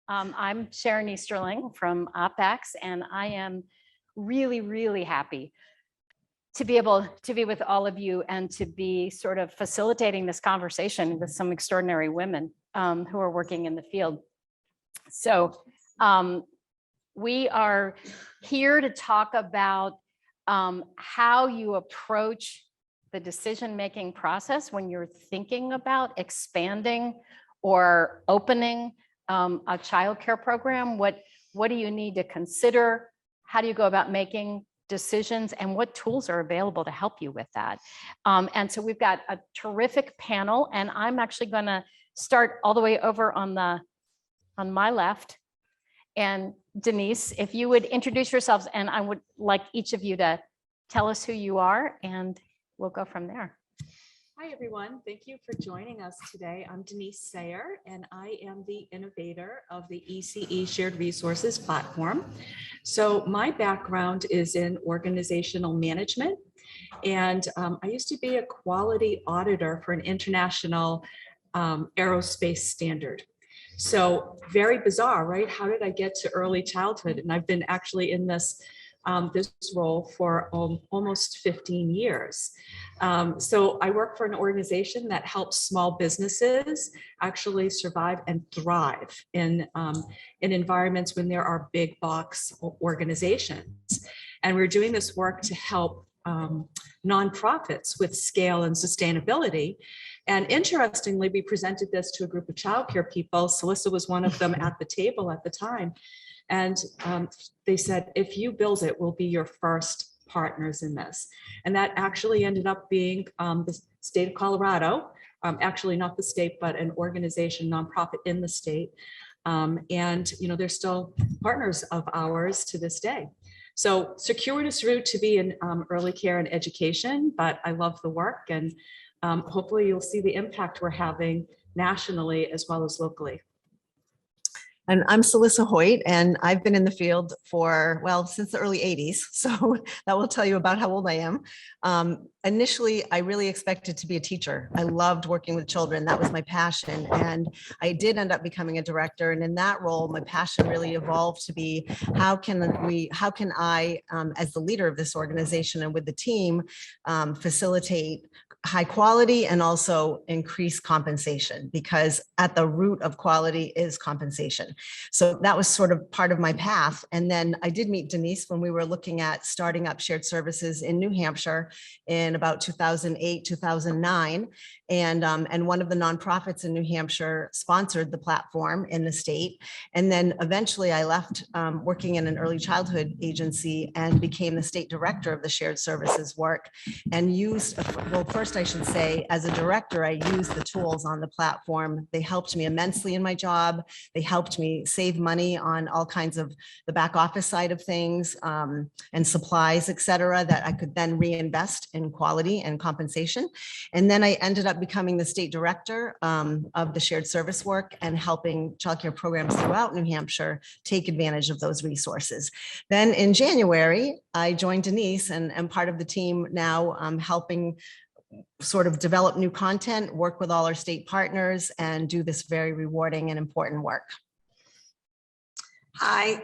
I'm Sharon Easterling from OpEx, and I am really, really happy to be able to be with all of you and to be sort of facilitating this conversation with some extraordinary women who are working in the field. So we are here to talk about how you approach the decision-making process when you're thinking about expanding or opening a childcare program. What do you need to consider? How do you go about making decisions, and what tools are available to help you with that? And so we've got a terrific panel, and I'm actually going to start all the way over on my left. And Denise, if you would introduce yourselves, and I would like each of you to tell us who you are, and we'll go from there. Hi, everyone. Thank you for joining us today. I'm Denise Sayer, and I am the innovator of the ECE Shared Resources platform. So my background is in organizational management, and I used to be a quality auditor for an international aerospace standard. So very bizarre, right? How did I get to early childhood? And I've been actually in this role for almost 15 years. So I work for an organization that helps small businesses actually survive and thrive in environments when there are big box organizations. And we're doing this work to help nonprofits with scale and sustainability. And interestingly, we presented this to a group of childcare people. Cellissa was one of them at the table at the time. And they said, if you build it, we'll be your first partners in this. And that actually ended up being the state of Colorado, actually not the state, but an organization, nonprofit in the state. And they're still partners of ours to this day. So circuitous route to be in early care and education, but I love the work, and hopefully you'll see the impact we're having nationally as well as locally. And I'm Cellissa Hoyt, and I've been in the field for, well, since the early 80s. So that will tell you about how old I am. Initially, I really expected to be a teacher. I loved working with children. That was my passion. And I did end up becoming a director. And in that role, my passion really evolved to be, how can I, as the leader of this organization and with the team, facilitate high quality and also increase compensation, because at the root of quality is compensation. So that was sort of part of my path. And then I did meet Denise when we were looking at starting up shared services in New Hampshire in about 2008, 2009. And one of the nonprofits in New Hampshire sponsored the platform in the state. And then eventually I left working in an early childhood agency and became the state director of the shared services work, and used, well, first I should say, as a director, I used the tools on the platform. They helped me immensely in my job. They helped me save money on all kinds of the back office side of things, and supplies, et cetera, that I could then reinvest in quality and compensation. And then I ended up becoming the state director of the shared service work and helping childcare programs throughout New Hampshire take advantage of those resources. Then in January, I joined Denise and am part of the team now, helping sort of develop new content, work with all our state partners, and do this very rewarding and important work. Hi,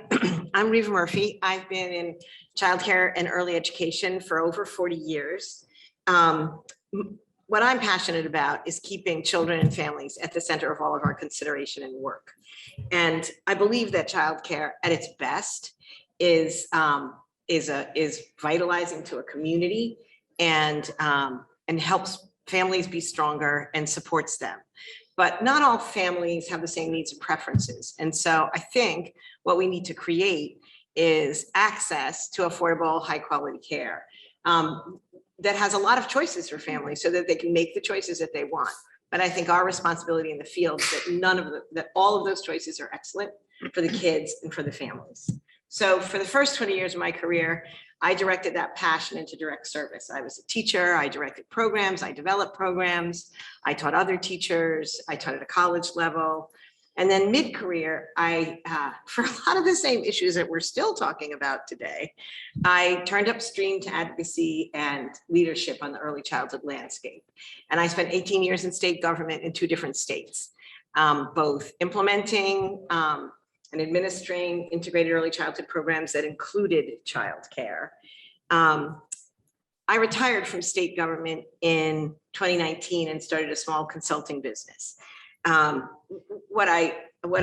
I'm Reeva Murphy. I've been in childcare and early education for over 40 years. What I'm passionate about is keeping children and families at the center of all of our consideration and work. And I believe that childcare at its best is vitalizing to a community and helps families be stronger and supports them. But not all families have the same needs and preferences. And so I think what we need to create is access to affordable, high quality care that has a lot of choices for families so that they can make the choices that they want. But I think our responsibility in the field is that all of those choices are excellent for the kids and for the families. So for the first 20 years of my career, I directed that passion into direct service. I was a teacher, I directed programs, I developed programs, I taught other teachers, I taught at a college level. And then mid-career, for a lot of the same issues that we're still talking about today, I turned upstream to advocacy and leadership on the early childhood landscape. And I spent 18 years in state government in 2 different states, both implementing and administering integrated early childhood programs that included childcare. I retired from state government in 2019 and started a small consulting business. What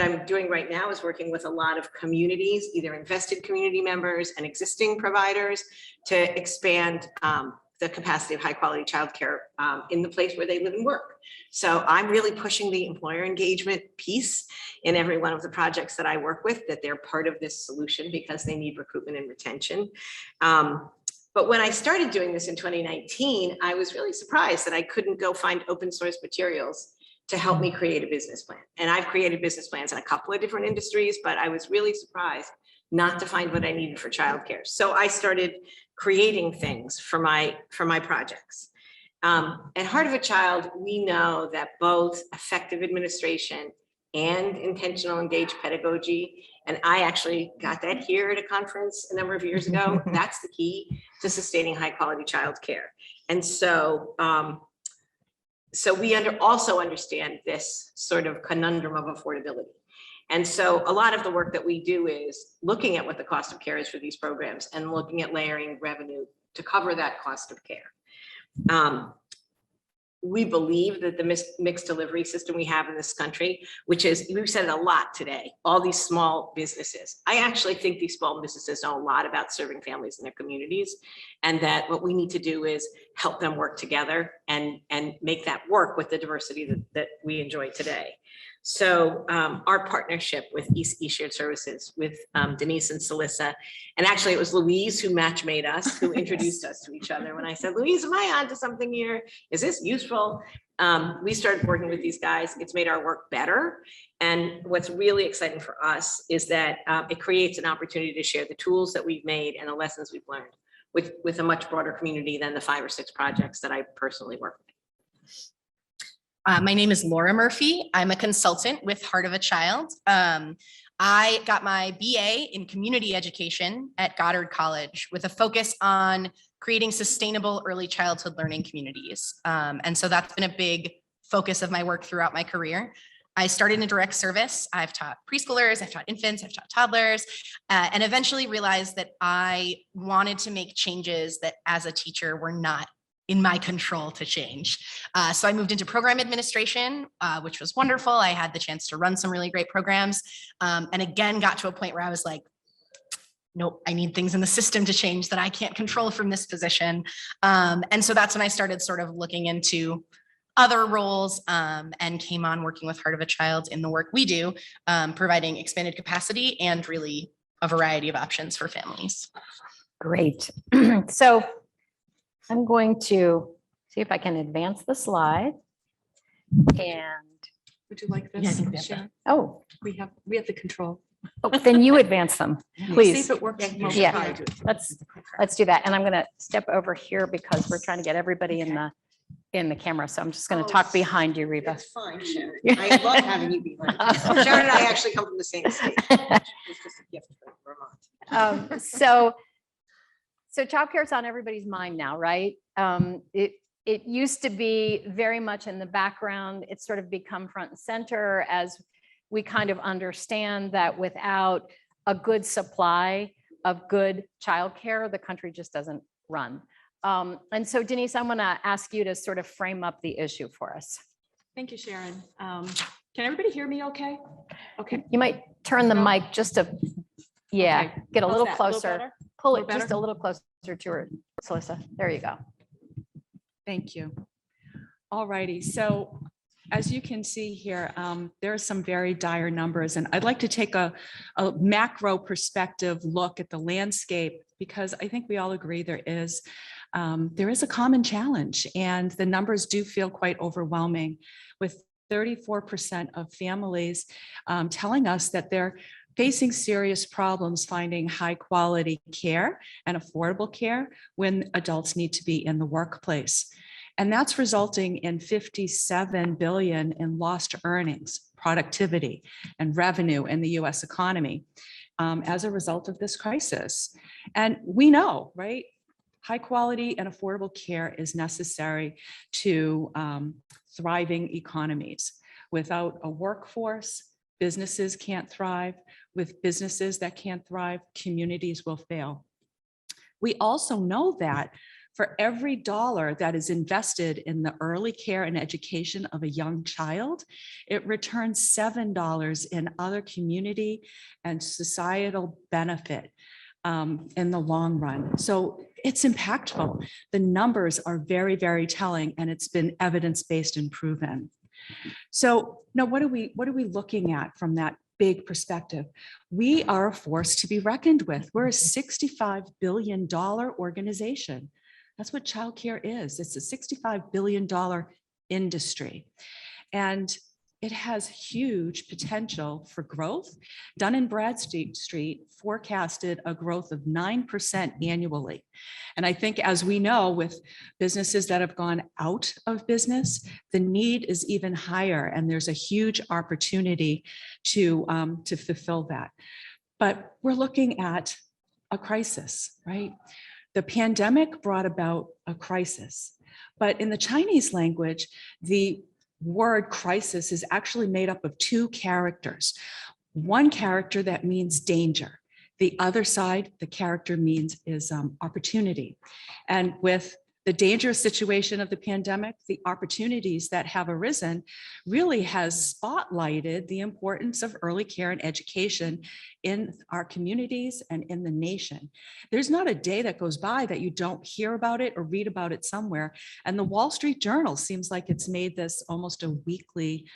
I'm doing right now is working with a lot of communities, either invested community members and existing providers, to expand the capacity of high quality childcare in the place where they live and work. So I'm really pushing the employer engagement piece in every one of the projects that I work with, that they're part of this solution because they need recruitment and retention. But when I started doing this in 2019, I was really surprised that I couldn't go find open source materials to help me create a business plan. And I've created business plans in a couple of different industries, but I was really surprised not to find what I needed for childcare. So I started creating things for my projects. At Heart of a Child, we know that both effective administration and intentional engaged pedagogy, and I actually got that here at a conference a number of years ago, that's the key to sustaining high quality childcare. And so, we also understand this sort of conundrum of affordability. And so a lot of the work that we do is looking at what the cost of care is for these programs and looking at layering revenue to cover that cost of care. We believe that the mixed delivery system we have in this country, which is, we've said it a lot today, all these small businesses. I actually think these small businesses know a lot about serving families in their communities, and that what we need to do is help them work together and make that work with the diversity that we enjoy today. So our partnership with ECE Shared Services with Denise and Cellissa, and actually it was Louise who match made us, who introduced us to each other. When I said, Louise, am I onto something here? Is this useful? We started working with these guys. It's made our work better. And what's really exciting for us is that it creates an opportunity to share the tools that we've made and the lessons we've learned with a much broader community than the 5 or 6 projects that I personally work with. My name is Laura Murphy. I'm a consultant with Heart of a Child. I got my BA in community education at Goddard College with a focus on creating sustainable early childhood learning communities. And so that's been a big focus of my work throughout my career. I started in direct service. I've taught preschoolers, I've taught infants, I've taught toddlers, and eventually realized that I wanted to make changes that as a teacher were not in my control to change. So I moved into program administration, which was wonderful. I had the chance to run some really great programs. And again, got to a point where I was like, nope, I need things in the system to change that I can't control from this position. And so that's when I started sort of looking into other roles and came on working with Heart of a Child in the work we do, providing expanded capacity and really a variety of options for families. Great. So I'm going to see if I can advance the slide. And Would you like Yeah, I this? think we have Sharon? oh, We have the control. then you advance them, See please. if it works. Yeah. Let's do that. And I'm going to step over here because we're trying to get everybody in the camera. So I'm just going to talk behind you, Reeva. That's fine, Sharon. I love having you behind me. Sharon and I actually come from the same state. It's just a gift from Vermont. So childcare is on everybody's mind now, right? It used to be very much in the background. It's sort of become front and center as we kind of understand that without a good supply of good childcare, the country just doesn't run. And so Denise, I'm going to ask you to sort of frame up the issue for us. Thank you, Sharon. Can everybody hear me okay? Okay. You might turn the No? mic just a, yeah, Okay. get a How's little that? closer. better? Pull Little it just better? a little closer to her, Cellissa. There you go. Thank you. All righty. So as you can see here, there are some very dire numbers, and I'd like to take a macro perspective look at the landscape, because I think we all agree there is a common challenge, and the numbers do feel quite overwhelming, with 34% of families telling us that they're facing serious problems finding high quality care and affordable care when adults need to be in the workplace. And that's resulting in 57 billion in lost earnings, productivity, and revenue in the US economy as a result of this crisis. And we know, right? High quality and affordable care is necessary to thriving economies. Without a workforce, businesses can't thrive. With businesses that can't thrive, communities will fail. We also know that for every dollar that is invested in the early care and education of a young child, it returns $7 in other community and societal benefit in the long run. So it's impactful. The numbers are very, very telling, and it's been evidence-based and proven. So now what are we looking at from that big perspective? We are a force to be reckoned with. We're a $65 billion organization. That's what childcare is. It's a $65 billion industry. And it has huge potential for growth. Dun & Bradstreet forecasted a growth of 9% annually. And I think, as we know, with businesses that have gone out of business, the need is even higher, and there's a huge opportunity to fulfill that. But we're looking at a crisis, right? The pandemic brought about a crisis, but in the Chinese language, the word crisis is actually made up of two characters. One character that means danger. The other side, the character means is opportunity. And with the dangerous situation of the pandemic, the opportunities that have arisen really has spotlighted the importance of early care and education in our communities and in the nation. There's not a day that goes by that you don't hear about it or read about it somewhere. And the Wall Street Journal seems like it's made this almost a weekly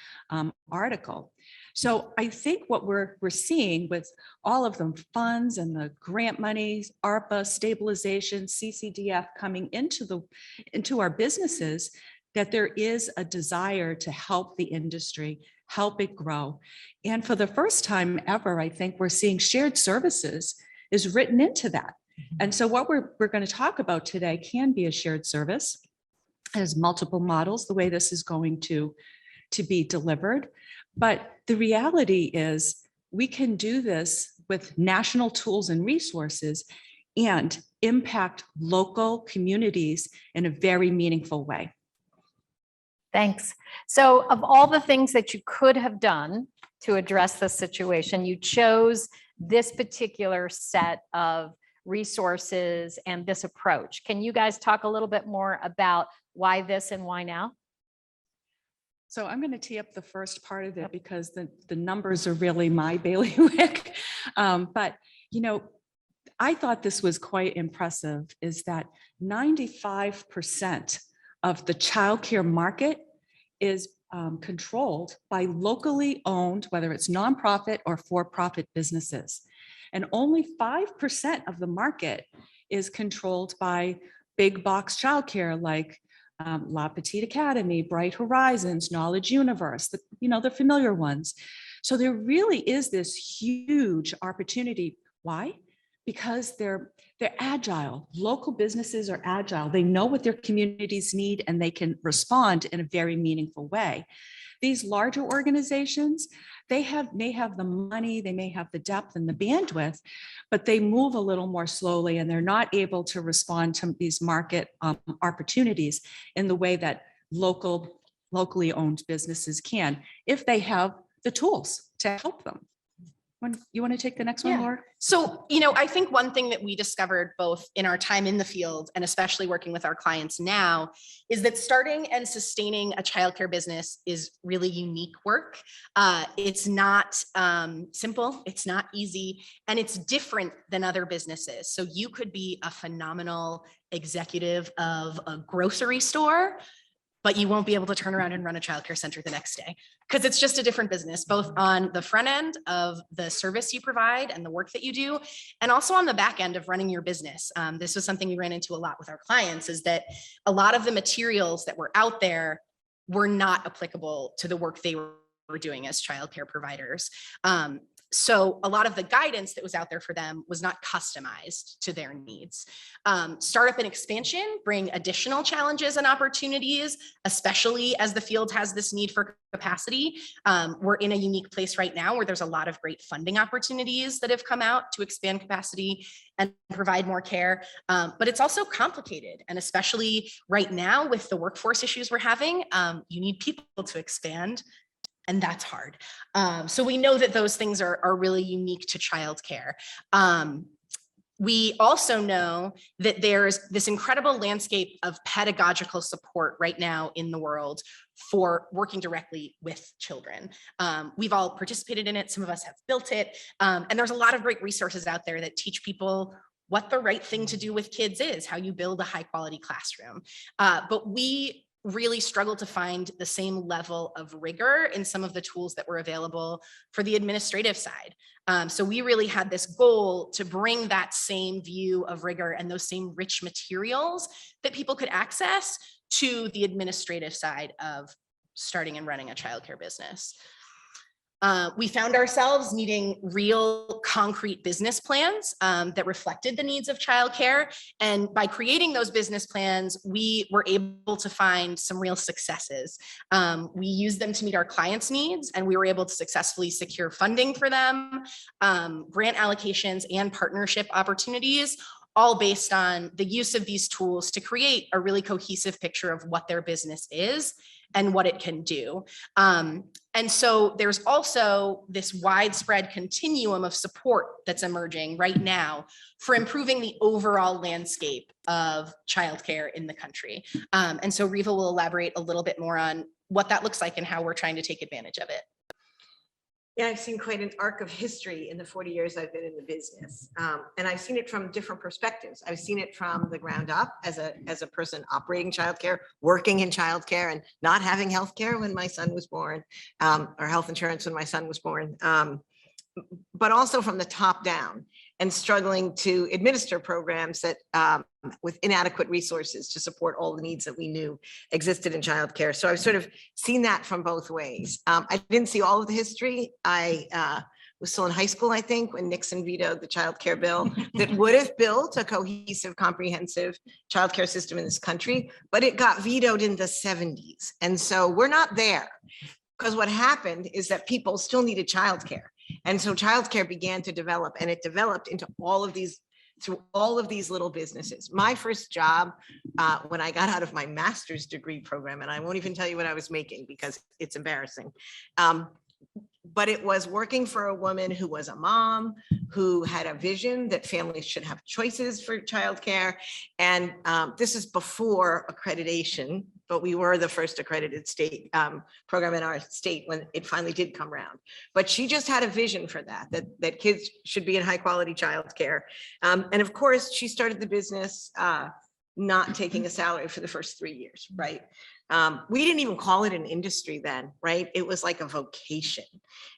article. So I think what we're seeing with all of the funds and the grant monies, ARPA, stabilization, CCDF coming into our businesses, that there is a desire to help the industry, help it grow. And for the first time ever, I think we're seeing shared services is written into that. And so what we're going to talk about today can be a shared service. There's multiple models, the way this is going to be delivered. But the reality is we can do this with national tools and resources and impact local communities in a very meaningful way. Thanks. So of all the things that you could have done to address this situation, you chose this particular set of resources and this approach. Can you guys talk a little bit more about why this and why now? So I'm going to tee up the first part of it because the numbers are really my bailiwick. But, you know, I thought this was quite impressive, is that 95% of the childcare market is controlled by locally owned, whether it's nonprofit or for-profit businesses. And only 5% of the market is controlled by big box childcare like La Petite Academy, Bright Horizons, Knowledge Universe, the familiar ones. So there really is this huge opportunity. Why? Because they're agile. Local businesses are agile. They know what their communities need and they can respond in a very meaningful way. These larger organizations, may have the money, they may have the depth and the bandwidth, but they move a little more slowly and they're not able to respond to these market opportunities in the way that locally owned businesses can, if they have the tools to help them. You want to take the next one, Yeah. Laura? So, I think one thing that we discovered both in our time in the field and especially working with our clients now is that starting and sustaining a childcare business is really unique work. It's not simple, it's not easy, and it's different than other businesses. So you could be a phenomenal executive of a grocery store, but you won't be able to turn around and run a childcare center the next day because it's just a different business, both on the front end of the service you provide and the work that you do, and also on the back end of running your business. This was something we ran into a lot with our clients, is that a lot of the materials that were out there were not applicable to the work they were doing as childcare providers. So a lot of the guidance that was out there for them was not customized to their needs. Startup and expansion bring additional challenges and opportunities, especially as the field has this need for capacity. We're in a unique place right now where there's a lot of great funding opportunities that have come out to expand capacity and provide more care. But it's also complicated. And especially right now with the workforce issues we're having, you need people to expand. and that's hard. So we know that those things are really unique to childcare. We also know that there's this incredible landscape of pedagogical support right now in the world for working directly with children. We've all participated in it. Some of us have built it. And there's a lot of great resources out there that teach people what the right thing to do with kids is, how you build a high quality classroom. But we really struggle to find the same level of rigor in some of the tools that were available for the administrative side. So we really had this goal to bring that same view of rigor and those same rich materials that people could access to the administrative side of starting and running a childcare business. We found ourselves needing real concrete business plans that reflected the needs of childcare. And by creating those business plans, we were able to find some real successes. We used them to meet our clients' needs, and we were able to successfully secure funding for them, grant allocations, and partnership opportunities, all based on the use of these tools to create a really cohesive picture of what their business is and what it can do. And so there's also this widespread continuum of support that's emerging right now for improving the overall landscape of childcare in the country. And so Reeva will elaborate a little bit more on what that looks like and how we're trying to take advantage of it. Yeah, I've seen quite an arc of history in the 40 years I've been in the business. And I've seen it from different perspectives. I've seen it from the ground up as a person operating childcare, working in childcare, and not having healthcare when my son was born, or health insurance when my son was born, but also from the top down and struggling to administer programs that with inadequate resources to support all the needs that we knew existed in childcare. So I've sort of seen that from both ways. I didn't see all of the history. I was still in high school, I think, when Nixon vetoed the childcare bill that would have built a cohesive, comprehensive childcare system in this country, but it got vetoed in the 70s. And so we're not there, because what happened is that people still needed childcare. And so childcare began to develop, and it developed into all of these, through all of these little businesses. My first job when I got out of my master's degree program, and I won't even tell you what I was making because it's embarrassing, but it was working for a woman who was a mom, who had a vision that families should have choices for childcare. And this is before accreditation, but we were the first accredited state program in our state when it finally did come around. But she just had a vision for that kids should be in high quality childcare. And of course, she started the business not taking a salary for the first 3 years, right? We didn't even call it an industry then, right? It was like a vocation.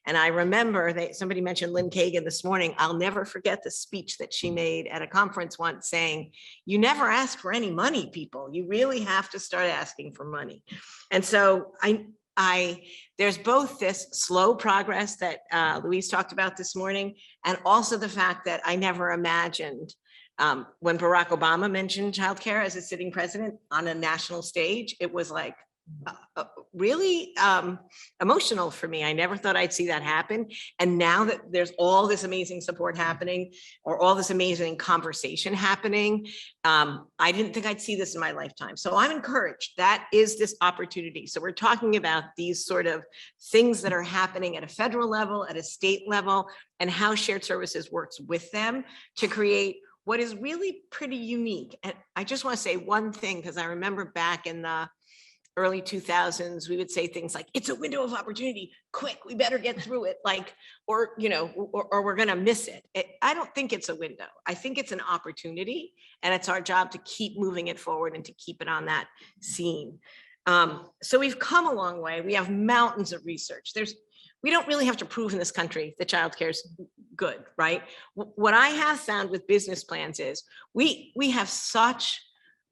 And I remember that somebody mentioned Lynn Kagan this morning. I'll never forget the speech that she made at a conference once saying, you never ask for any money, people. You really have to start asking for money. And so there's both this slow progress that Louise talked about this morning, and also the fact that I never imagined when Barack Obama mentioned childcare as a sitting president on a national stage, it was like really emotional for me. I never thought I'd see that happen. And now that there's all this amazing support happening, or all this amazing conversation happening, I didn't think I'd see this in my lifetime. So I'm encouraged. That is this opportunity. So we're talking about these sort of things that are happening at a federal level, at a state level, and how shared services works with them to create what is really pretty unique. And I just want to say one thing, because I remember back in the early 2000s, we would say things like, it's a window of opportunity, quick, we better get through it, like, or, you know, or we're going to miss it. I don't think it's a window. I think it's an opportunity, and it's our job to keep moving it forward and to keep it on that scene. So we've come a long way. We have mountains of research. We don't really have to prove in this country that childcare is good, right? What I have found with business plans is we have such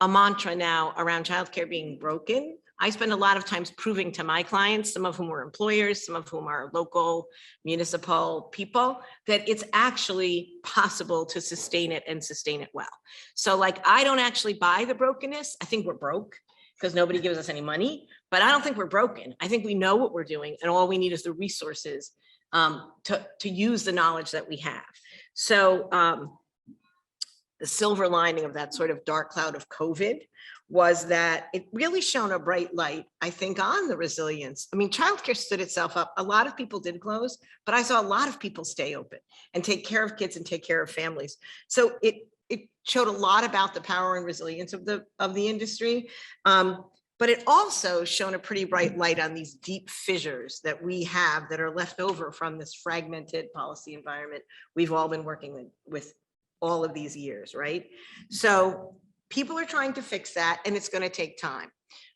a mantra now around childcare being broken. I spend a lot of times proving to my clients, some of whom are employers, some of whom are local municipal people, that it's actually possible to sustain it and sustain it well. So like, I don't actually buy the brokenness. I think we're broke because nobody gives us any money, but I don't think we're broken. I think we know what we're doing, and all we need is the resources to use the knowledge that we have. So the silver lining of that sort of dark cloud of COVID was that it really shone a bright light, I think, on the resilience. I mean, childcare stood itself up. A lot of people did close, but I saw a lot of people stay open and take care of kids and take care of families. So it showed a lot about the power and resilience of the industry. But it also shone a pretty bright light on these deep fissures that we have that are left over from this fragmented policy environment we've all been working with all of these years, right? So people are trying to fix that, and it's going to take time.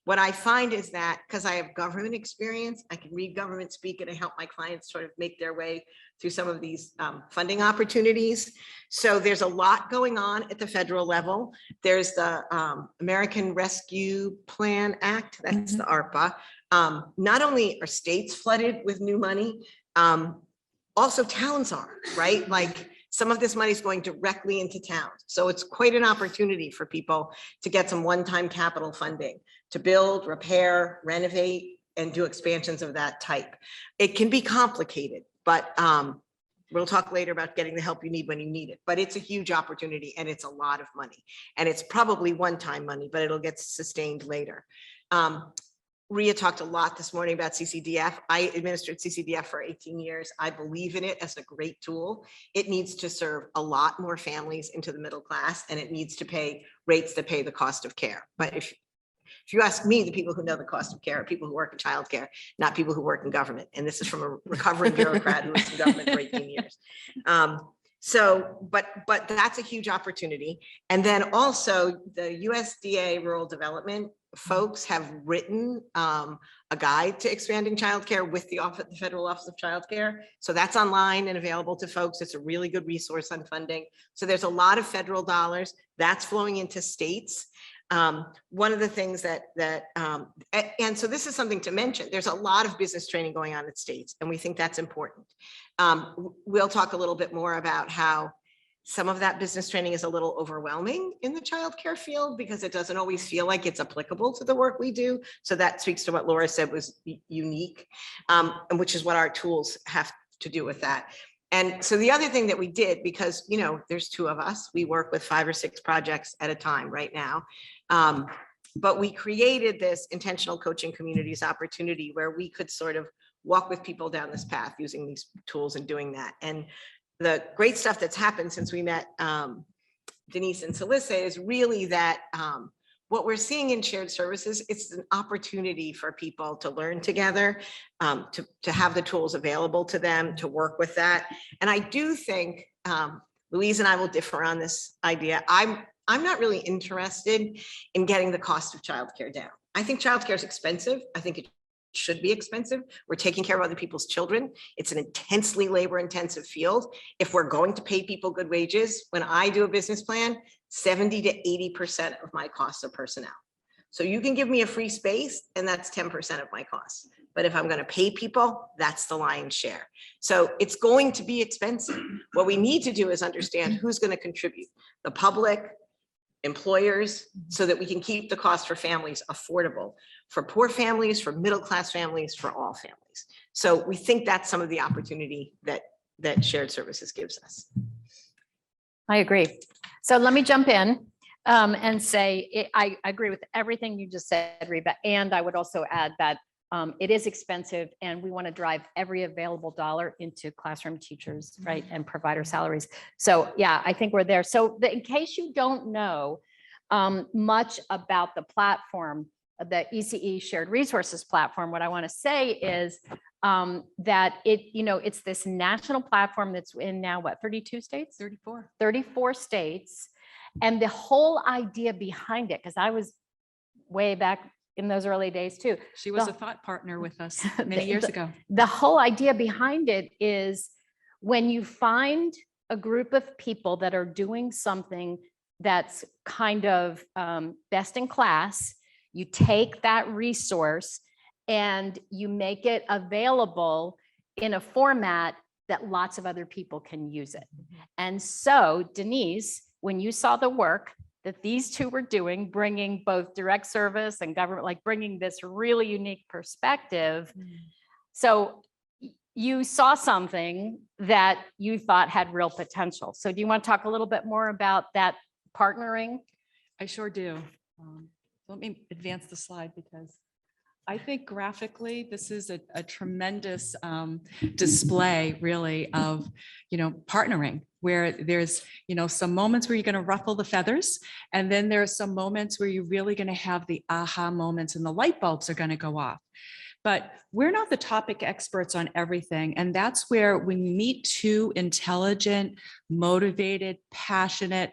What I find is that because I have government experience, I can read government speak and I help my clients sort of make their way through some of these funding opportunities. So there's a lot going on at the federal level. There's the American Rescue Plan Act, that's the ARPA. Not only are states flooded with new money, also towns are, right? Like some of this money is going directly into towns. So it's quite an opportunity for people to get some one-time capital funding to build, repair, renovate, and do expansions of that type. It can be complicated, but we'll talk later about getting the help you need when you need it. But it's a huge opportunity and it's a lot of money. And it's probably one-time money, but it'll get sustained later. Ria talked a lot this morning about CCDF. I administered CCDF for 18 years. I believe in it as a great tool. It needs to serve a lot more families into the middle class, and it needs to pay rates that pay the cost of care. But if you ask me, the people who know the cost of care are people who work in childcare, not people who work in government. And this is from a recovering bureaucrat who was in government for 18 years. But that's a huge opportunity. And then also the USDA Rural Development folks have written a guide to expanding childcare with the Federal Office of Childcare. So that's online and available to folks. It's a really good resource on funding. So there's a lot of federal dollars that's flowing into states. One of the things and so this is something to mention, there's a lot of business training going on at states, and we think that's important. We'll talk a little bit more about how some of that business training is a little overwhelming in the childcare field because it doesn't always feel like it's applicable to the work we do. So that speaks to what Laura said was unique, and which is what our tools have to do with that. And so the other thing that we did, because, you know, there's two of us, we work with 5 or 6 projects at a time right now. But we created this intentional coaching communities opportunity where we could sort of walk with people down this path using these tools and doing that. And the great stuff that's happened since we met Denise and Cellissa is really that what we're seeing in shared services, it's an opportunity for people to learn together, to have the tools available to them, to work with that. And I do think Louise and I will differ on this idea. I'm not really interested in getting the cost of childcare down. I think childcare is expensive. I think it should be expensive. We're taking care of other people's children. It's an intensely labor-intensive field. If we're going to pay people good wages, when I do a business plan, 70 to 80% of my costs are personnel. So you can give me a free space and that's 10% of my costs. But if I'm going to pay people, that's the lion's share. So it's going to be expensive. What we need to do is understand who's going to contribute, the public, employers, so that we can keep the cost for families affordable, for poor families, for middle-class families, for all families. So we think that's some of the opportunity that shared services gives us. I agree. So let me jump in and say, I agree with everything you just said, Reeva. And I would also add that it is expensive and we want to drive every available dollar into classroom teachers, right? And provider salaries. So yeah, I think we're there. So in case you don't know much about the platform, the ECE Shared Resources platform, what I want to say is that it's this national platform that's in now, what, 32 states? 34 states. And the whole idea behind it, because I was way back in those early days too. She was a thought partner with us many years ago. The whole idea behind it is when you find a group of people that are doing something that's kind of best in class, you take that resource and you make it available in a format that lots of other people can use it. And so Denise, when you saw the work that these two were doing, bringing both direct service and government, like bringing this really unique perspective. So you saw something that you thought had real potential. So do you want to talk a little bit more about that partnering? I sure do. let me advance the slide because I think graphically, this is a tremendous display really of, partnering where there's, some moments where you're going to ruffle the feathers. And then there are some moments where you're really going to have the aha moments and the light bulbs are going to go off. But we're not the topic experts on everything. And that's where when you meet two intelligent, motivated, passionate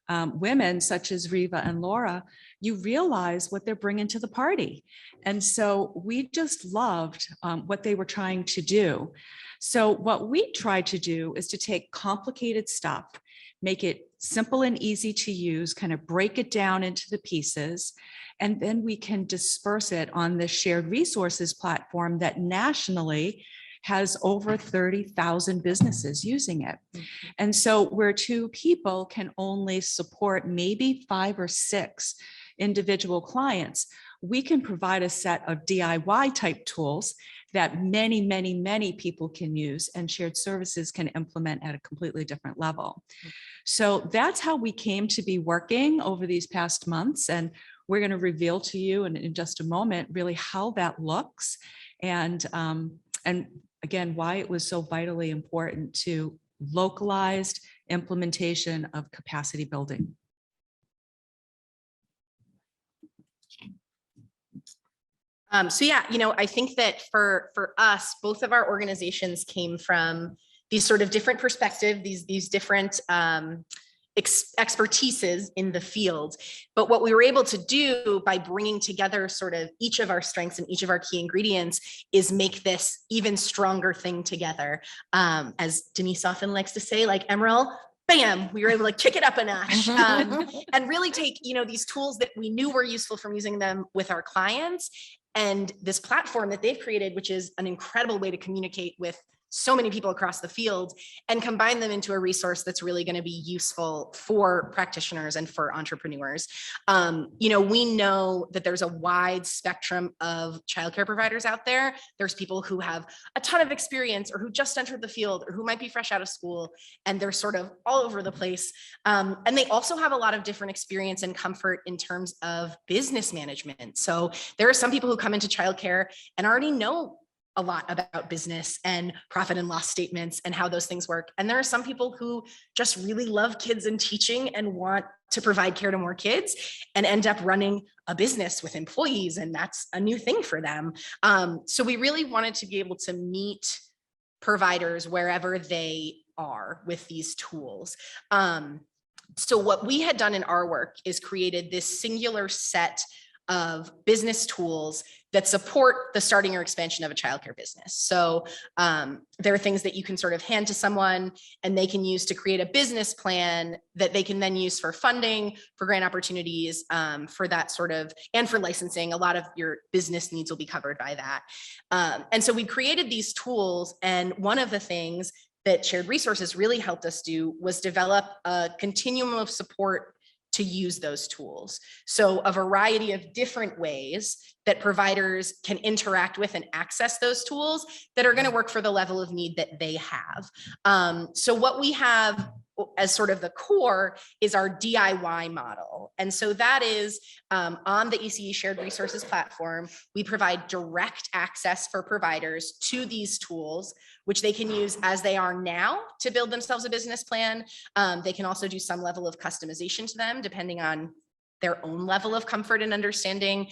women such as Reeva and Laura, you realize what they're bringing to the party. And so we just loved what they were trying to do. So what we tried to do is to take complicated stuff, make it simple and easy to use, kind of break it down into the pieces, and then we can disperse it on the shared resources platform that nationally has over 30,000 businesses using it. And so where two people can only support maybe 5 or 6 individual clients, we can provide a set of DIY type tools that many, many, many people can use, and shared services can implement at a completely different level. So that's how we came to be working over these past months. And we're going to reveal to you in just a moment really how that looks, and again, why it was so vitally important to localized implementation of capacity building. So yeah, I think that for us, both of our organizations came from these sort of different perspectives, these different expertises in the field. But what we were able to do by bringing together sort of each of our strengths and each of our key ingredients is make this even stronger thing together. As Denise often likes to say, like Emerald, bam, we were able to kick it up a notch and really take, these tools that we knew were useful from using them with our clients, and this platform that they've created, which is an incredible way to communicate with so many people across the field, and combine them into a resource that's really going to be useful for practitioners and for entrepreneurs. We know that there's a wide spectrum of childcare providers out there. There's people who have a ton of experience or who just entered the field or who might be fresh out of school, and they're sort of all over the place. And they also have a lot of different experience and comfort in terms of business management. So there are some people who come into childcare and already know a lot about business and profit and loss statements and how those things work. And there are some people who just really love kids and teaching and want to provide care to more kids and end up running a business with employees. And that's a new thing for them. So we really wanted to be able to meet providers wherever they are with these tools. So what we had done in our work is created this singular set of business tools that support the starting or expansion of a childcare business. So there are things that you can sort of hand to someone and they can use to create a business plan that they can then use for funding, for grant opportunities, for that sort of, and for licensing. A lot of your business needs will be covered by that. And so we created these tools, and one of the things that Shared Resources really helped us do was develop a continuum of support to use those tools. So a variety of different ways that providers can interact with and access those tools that are going to work for the level of need that they have. So what we have as sort of the core is our DIY model. And so that is on the ECE Shared Resources platform, we provide direct access for providers to these tools, which they can use as they are now to build themselves a business plan. They can also do some level of customization to them, depending on their own level of comfort and understanding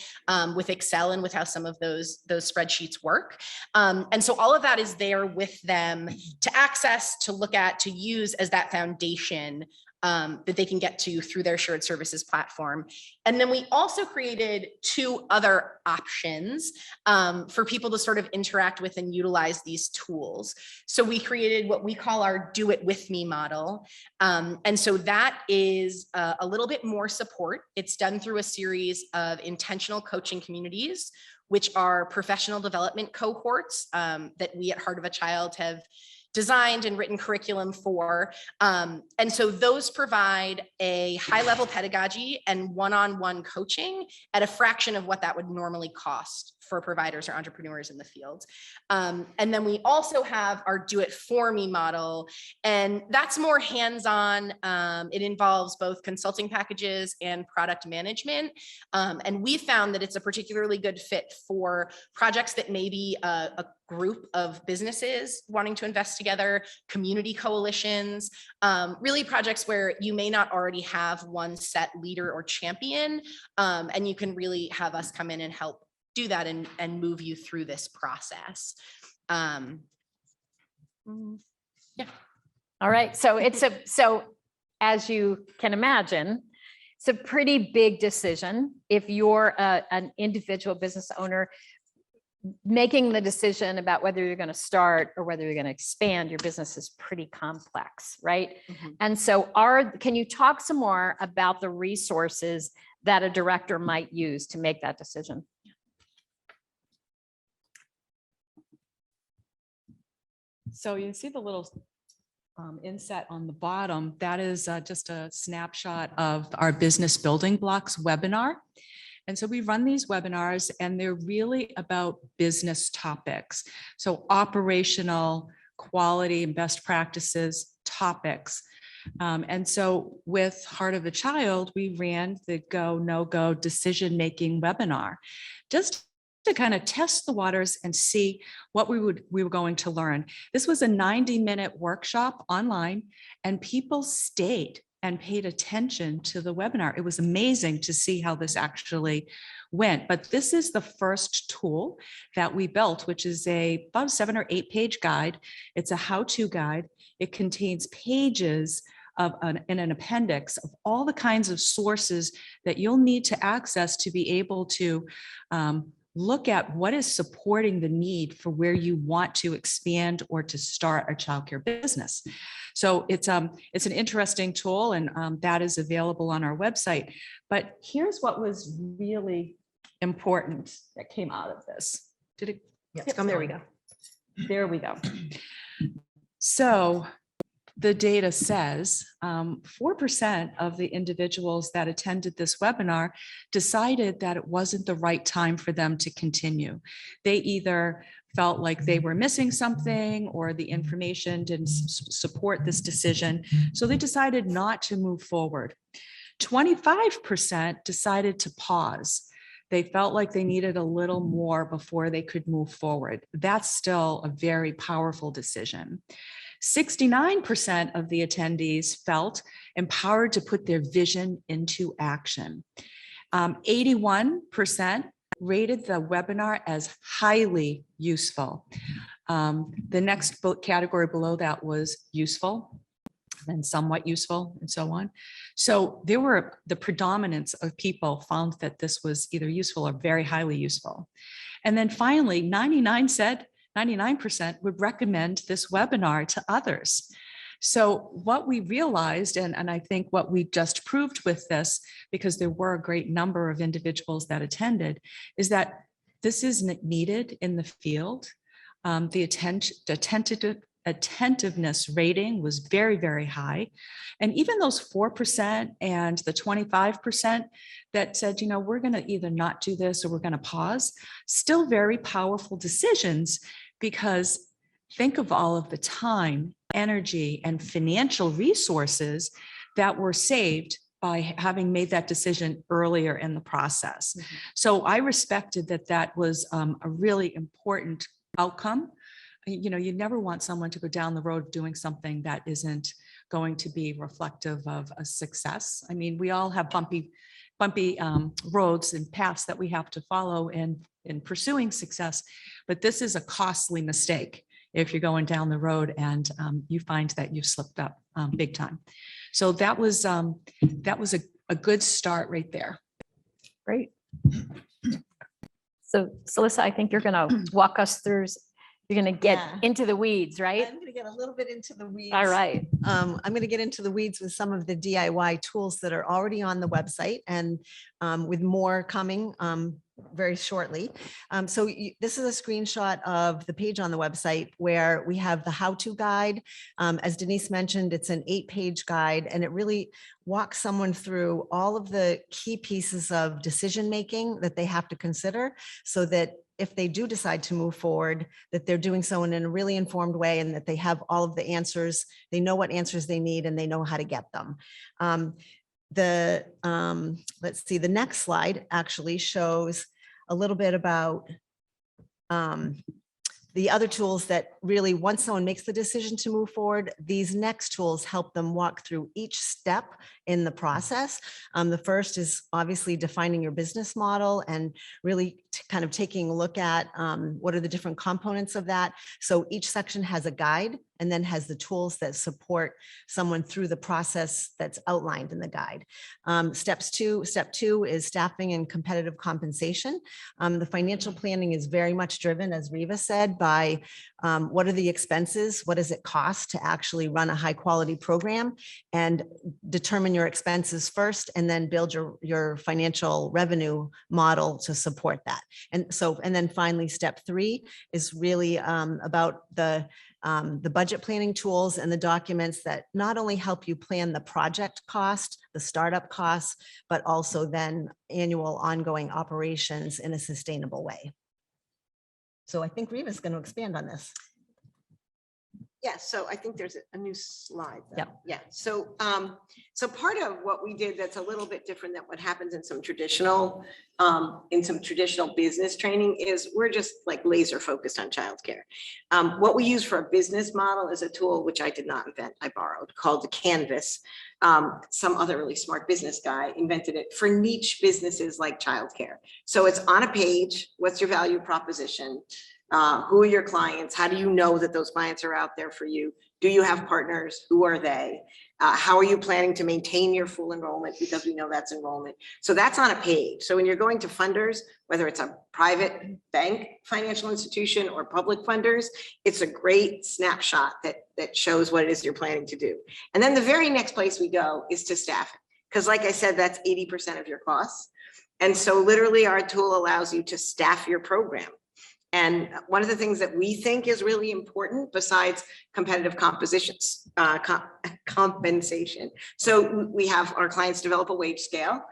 with Excel and with how some of those spreadsheets work. And so all of that is there with them to access, to look at, to use as that foundation that they can get to through their shared services platform. And then we also created 2 other options for people to sort of interact with and utilize these tools. So we created what we call our Do It With Me model. And so that is a little bit more support. It's done through a series of intentional coaching communities, which are professional development cohorts that we at Heart of a Child have designed and written curriculum for. And so those provide a high-level pedagogy and one-on-one coaching at a fraction of what that would normally cost for providers or entrepreneurs in the field. And then we also have our do it for me model, and that's more hands-on. It involves both consulting packages and product management. And we found that it's a particularly good fit for projects that may be a group of businesses wanting to invest together, community coalitions, really projects where you may not already have one set leader or champion, and you can really have us come in and help do that and move you through this process. Yeah. All right. So so as you can imagine, it's a pretty big decision. If you're an individual business owner, making the decision about whether you're going to start or whether you're going to expand your business is pretty complex, right? And so can you talk some more about the resources that a director might use to make that decision? So you see the little inset on the bottom, that is just a snapshot of our business building blocks webinar. And so we run these webinars and they're really about business topics. So operational, quality and best practices topics. And so with Heart of a Child, we ran the go, no go decision-making webinar, just to kind of test the waters and see what we were going to learn. This was a 90-minute workshop online, and people stayed and paid attention to the webinar. It was amazing to see how this actually went. But this is the first tool that we built, which is about a 7 or 8 page guide. It's a how-to guide. It contains pages in an appendix of all the kinds of sources that you'll need to access to be able to look at what is supporting the need for where you want to expand or to start a childcare business. So it's an interesting tool, and that is available on our website. But here's what was really important that came out of this. Did it? Yes, Yep, come there on. we go. There we go. So the data says 4% of the individuals that attended this webinar decided that it wasn't the right time for them to continue. They either felt like they were missing something or the information didn't support this decision, so they decided not to move forward. 25% decided to pause. They felt like they needed a little more before they could move forward. That's still a very powerful decision. 69% of the attendees felt empowered to put their vision into action. 81% rated the webinar as highly useful. The next category below that was useful, then somewhat useful, and so on. So the predominance of people found that this was either useful or very highly useful. And then finally, 99% would recommend this webinar to others. So what we realized, and I think what we just proved with this, because there were a great number of individuals that attended, is that this is needed in the field. The attentiveness rating was very, very high. And even those 4% and the 25% that said, we're going to either not do this or we're going to pause, still very powerful decisions, because think of all of the time, energy, and financial resources that were saved by having made that decision earlier in the process. Mm-hmm. So I respected that was a really important outcome. You never want someone to go down the road doing something that isn't going to be reflective of a success. I mean, we all have bumpy roads and paths that we have to follow in pursuing success, but this is a costly mistake if you're going down the road and you find that you've slipped up big time. So that was a good start right there. Great. So Cellissa, I think you're going to walk us through. You're going to get into the weeds, right? I'm going to get a little bit into the weeds. All right. I'm going to get into the weeds with some of the DIY tools that are already on the website, and with more coming very shortly. This is a screenshot of the page on the website where we have the how-to guide. As Denise mentioned, it's an 8-page guide, and it really walks someone through all of the key pieces of decision-making that they have to consider, so that if they do decide to move forward, that they're doing so in a really informed way, and that they have all of the answers, they know what answers they need, and they know how to get them. Let's see, the next slide actually shows a little bit about the other tools that really, once someone makes the decision to move forward, these next tools help them walk through each step in the process. The first is obviously defining your business model and really kind of taking a look at what are the different components of that. So each section has a guide and then has the tools that support someone through the process that's outlined in the guide. Step two is staffing and competitive compensation. The financial planning is very much driven, as Reeva said, by what are the expenses, what does it cost to actually run a high quality program, and determine your expenses first, and then build your financial revenue model to support that. And then finally, step three is really about the budget planning tools and the documents that not only help you plan the project cost, the startup costs, but also then annual ongoing operations in a sustainable way. So I think Reeva is going to expand on this. Yeah, so I think there's a new slide. though. Yep. Yeah, so part of what we did that's a little bit different than what happens in some traditional business training is we're just like laser focused on childcare. What we use for a business model is a tool which I did not invent, I borrowed, called the Canvas. Some other really smart business guy invented it for niche businesses like childcare. So it's on a page. What's your value proposition? Who are your clients? How do you know that those clients are out there for you? Do you have partners? Who are they? How are you planning to maintain your full enrollment? Because we know that's enrollment. So that's on a page. So when you're going to funders, whether it's a private bank financial institution or public funders, it's a great snapshot that shows what it is you're planning to do. And then the very next place we go is to staffing. Because like I said, that's 80% of your costs. And so literally our tool allows you to staff your program. And one of the things that we think is really important besides competitive compensation. So we have our clients develop a wage scale,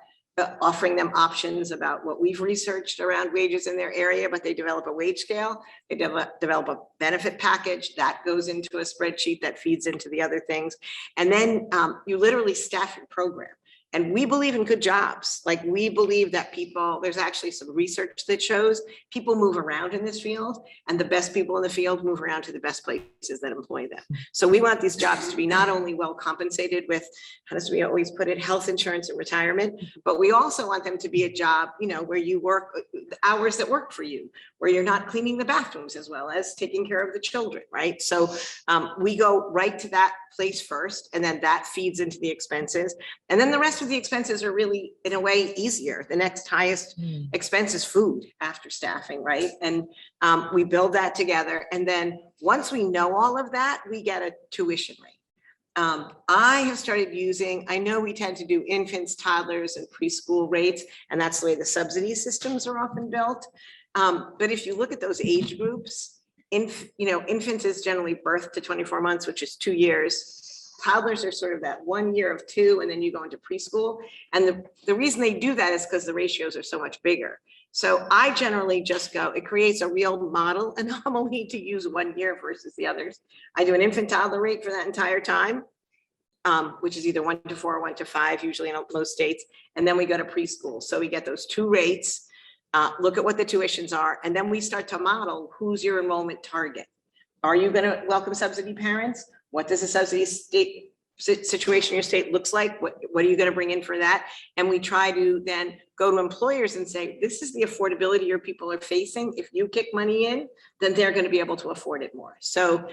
offering them options about what we've researched around wages in their area, but they develop a wage scale. They develop a benefit package that goes into a spreadsheet that feeds into the other things. And then you literally staff your program. And we believe in good jobs. Like we believe that people, there's actually some research that shows people move around in this field, and the best people in the field move around to the best places that employ them. So we want these jobs to be not only well compensated with, as we always put it, health insurance and retirement, but we also want them to be a job, where you work hours that work for you, where you're not cleaning the bathrooms as well as taking care of the children, right? So we go right to that place first, and then that feeds into the expenses. And then the rest of the expenses are really, in a way, easier. The next highest expense is food after staffing, right? And we build that together. And then once we know all of that, we get a tuition rate. I have started using, I know we tend to do infants, toddlers, and preschool rates, and that's the way the subsidy systems are often built. But if you look at those age groups, infants is generally birth to 24 months, which is 2 years. Toddlers are sort of that 1 year of 2, and then you go into preschool. And the reason they do that is because the ratios are so much bigger. So I generally just go, it creates a real model anomaly to use 1 year versus the others. I do an infant toddler rate for that entire time, which is either 1 to 4 or 1 to 5, usually in most states. And then we go to preschool. So we get those 2 rates. Look at what the tuitions are, and then we start to model who's your enrollment target. Are you going to welcome subsidy parents? What does the subsidy state situation in your state looks like? What are you going to bring in for that? And we try to then go to employers and say, this is the affordability your people are facing. If you kick money in, then they're going to be able to afford it more. So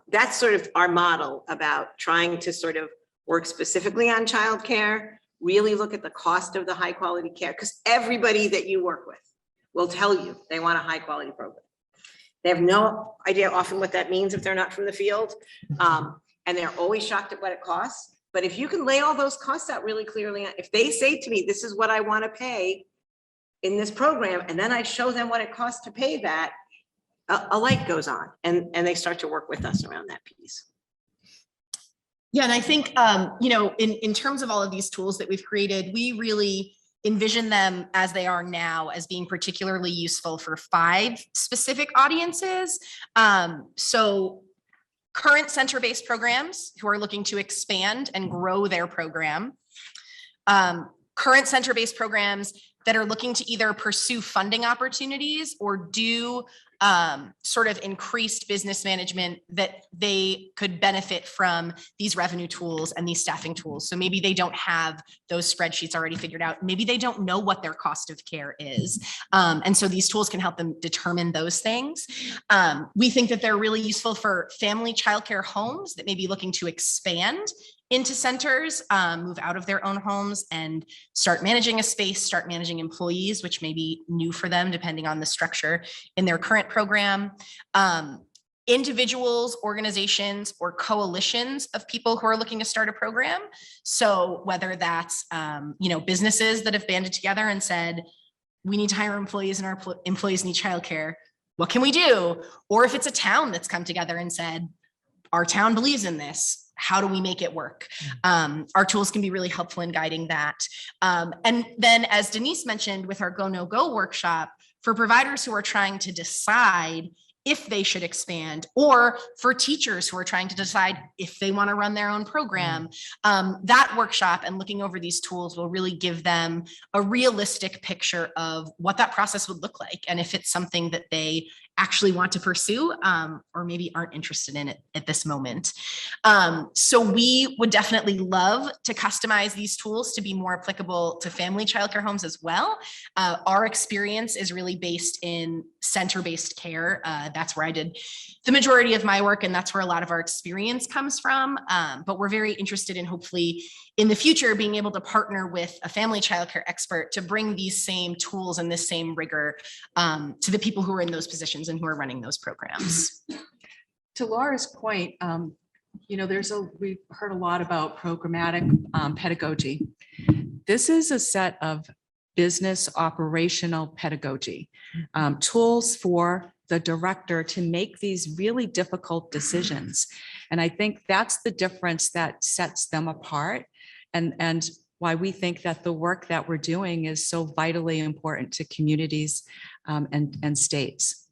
that's sort of our model about trying to sort of work specifically on childcare. Really look at the cost of the high quality care, because everybody that you work with will tell you they want a high quality program. They have no idea often what that means if they're not from the field. And they're always shocked at what it costs. But if you can lay all those costs out really clearly, if they say to me, this is what I want to pay, in this program, and then I show them what it costs to pay that, a light goes on, and they start to work with us around that piece. Yeah, and I think, you know, in terms of all of these tools that we've created, we really envision them as they are now as being particularly useful for 5 specific audiences. So current center-based programs who are looking to expand and grow their program, current center-based programs that are looking to either pursue funding opportunities or do sort of increased business management that they could benefit from these revenue tools and these staffing tools. So maybe they don't have those spreadsheets already figured out. Maybe they don't know what their cost of care is. And so these tools can help them determine those things. We think that they're really useful for family childcare homes that may be looking to expand into centers, move out of their own homes and start managing a space, start managing employees, which may be new for them depending on the structure in their current program. Individuals, organizations, or coalitions of people who are looking to start a program. So whether that's, you know, businesses that have banded together and said, we need to hire employees and our employees need childcare. What can we do? Or if it's a town that's come together and said, our town believes in this. How do we make it work? Our tools can be really helpful in guiding that. And then, as Denise mentioned with our Go No Go workshop, for providers who are trying to decide if they should expand, or for teachers who are trying to decide if they want to run their own program, that workshop and looking over these tools will really give them a realistic picture of what that process would look like and if it's something that they actually want to pursue, or maybe aren't interested in it at this moment. So we would definitely love to customize these tools to be more applicable to family childcare homes as well. Our experience is really based in center-based care. That's where I did the majority of my work, and that's where a lot of our experience comes from. But we're very interested in hopefully in the future being able to partner with a family childcare expert to bring these same tools and this same rigor to the people who are in those positions and who are running those programs. To Laura's point, you know, we've heard a lot about programmatic pedagogy. This is a set of business operational pedagogy, tools for the director to make these really difficult decisions. And I think that's the difference that sets them apart, and why we think that the work that we're doing is so vitally important to communities and states.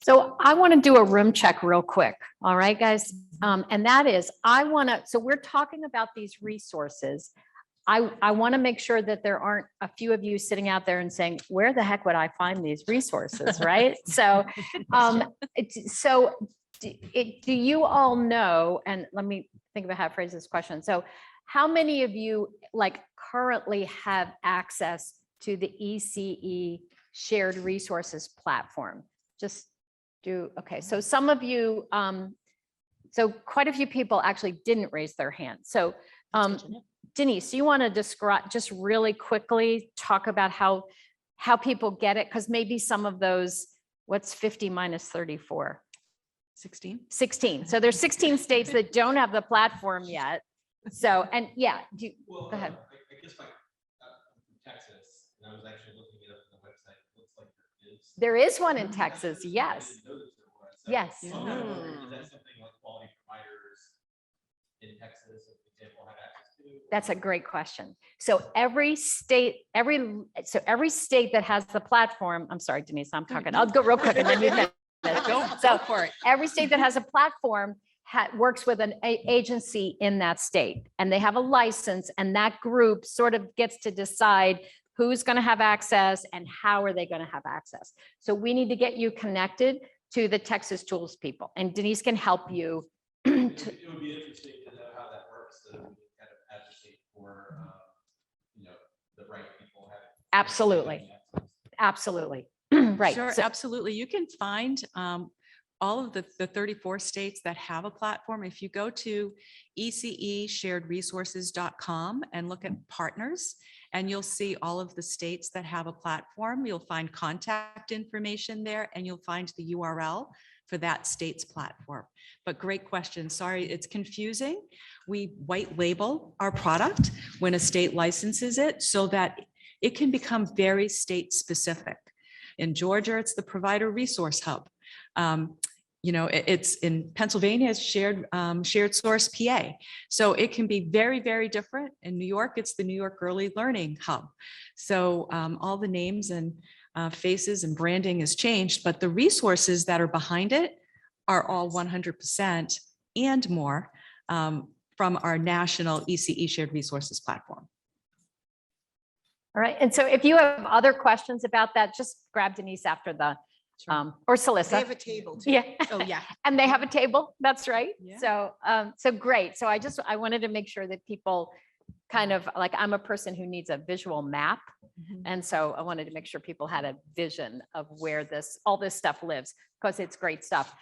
So I want to do a room check real quick. All right, guys. And that is, so we're talking about these resources. I want to make sure that there aren't a few of you sitting out there and saying, where the heck would I find these resources, right? So, do you all know, and let me think about how to phrase this question. So how many of you currently have access to the ECE Shared Resources platform? Okay, so some of you, so quite a few people actually didn't raise their hand. So Denise, do you want to describe, just really quickly talk about how people get it? Because maybe some of those, what's 50 minus 34? 16. 16. So there's 16 states that don't have the platform yet. So, and yeah, go ahead. I guess I'm from Texas, and I was actually looking it up on the website. It looks like there is one in Texas, yes. Yes. Is that something like quality providers in Texas, for example, have access to? That's a great question. So every state that has the platform, I'm sorry, Denise, I'm talking, I'll go real quick and then you can. Go for it. Every state that has a platform works with an agency in that state, and they have a license, and that group sort of gets to decide who's going to have access and how are they going to have access. So we need to get you connected to the Texas Tools people, and Denise can help you. It would be interesting to know how that works, so that we can kind of advocate for, the right people having. Absolutely. Absolutely. Right. Sure, So, absolutely. You can find all of the 34 states that have a platform. If you go to ECESharedResources.com and look at partners, and you'll see all of the states that have a platform. You'll find contact information there, and you'll find the URL for that state's platform. But great question. Sorry, it's confusing. We white label our product when a state licenses it so that it can become very state specific. In Georgia, it's the provider resource hub. It's in Pennsylvania, it's shared source PA. So it can be very, very different. In New York, it's the New York Early Learning Hub. So all the names and faces and branding has changed, but the resources that are behind it are all 100% and more from our national ECE Shared Resources platform. All right. And so if you have other questions about that, just grab Denise after the, or Cellissa. They have a table too. Yeah. Oh, yeah. And they have a table. That's right. Yeah. So great. So I wanted to make sure that people kind of like, I'm a person who needs a visual map. And so I wanted to make sure people had a vision of where all this stuff lives, because it's great stuff.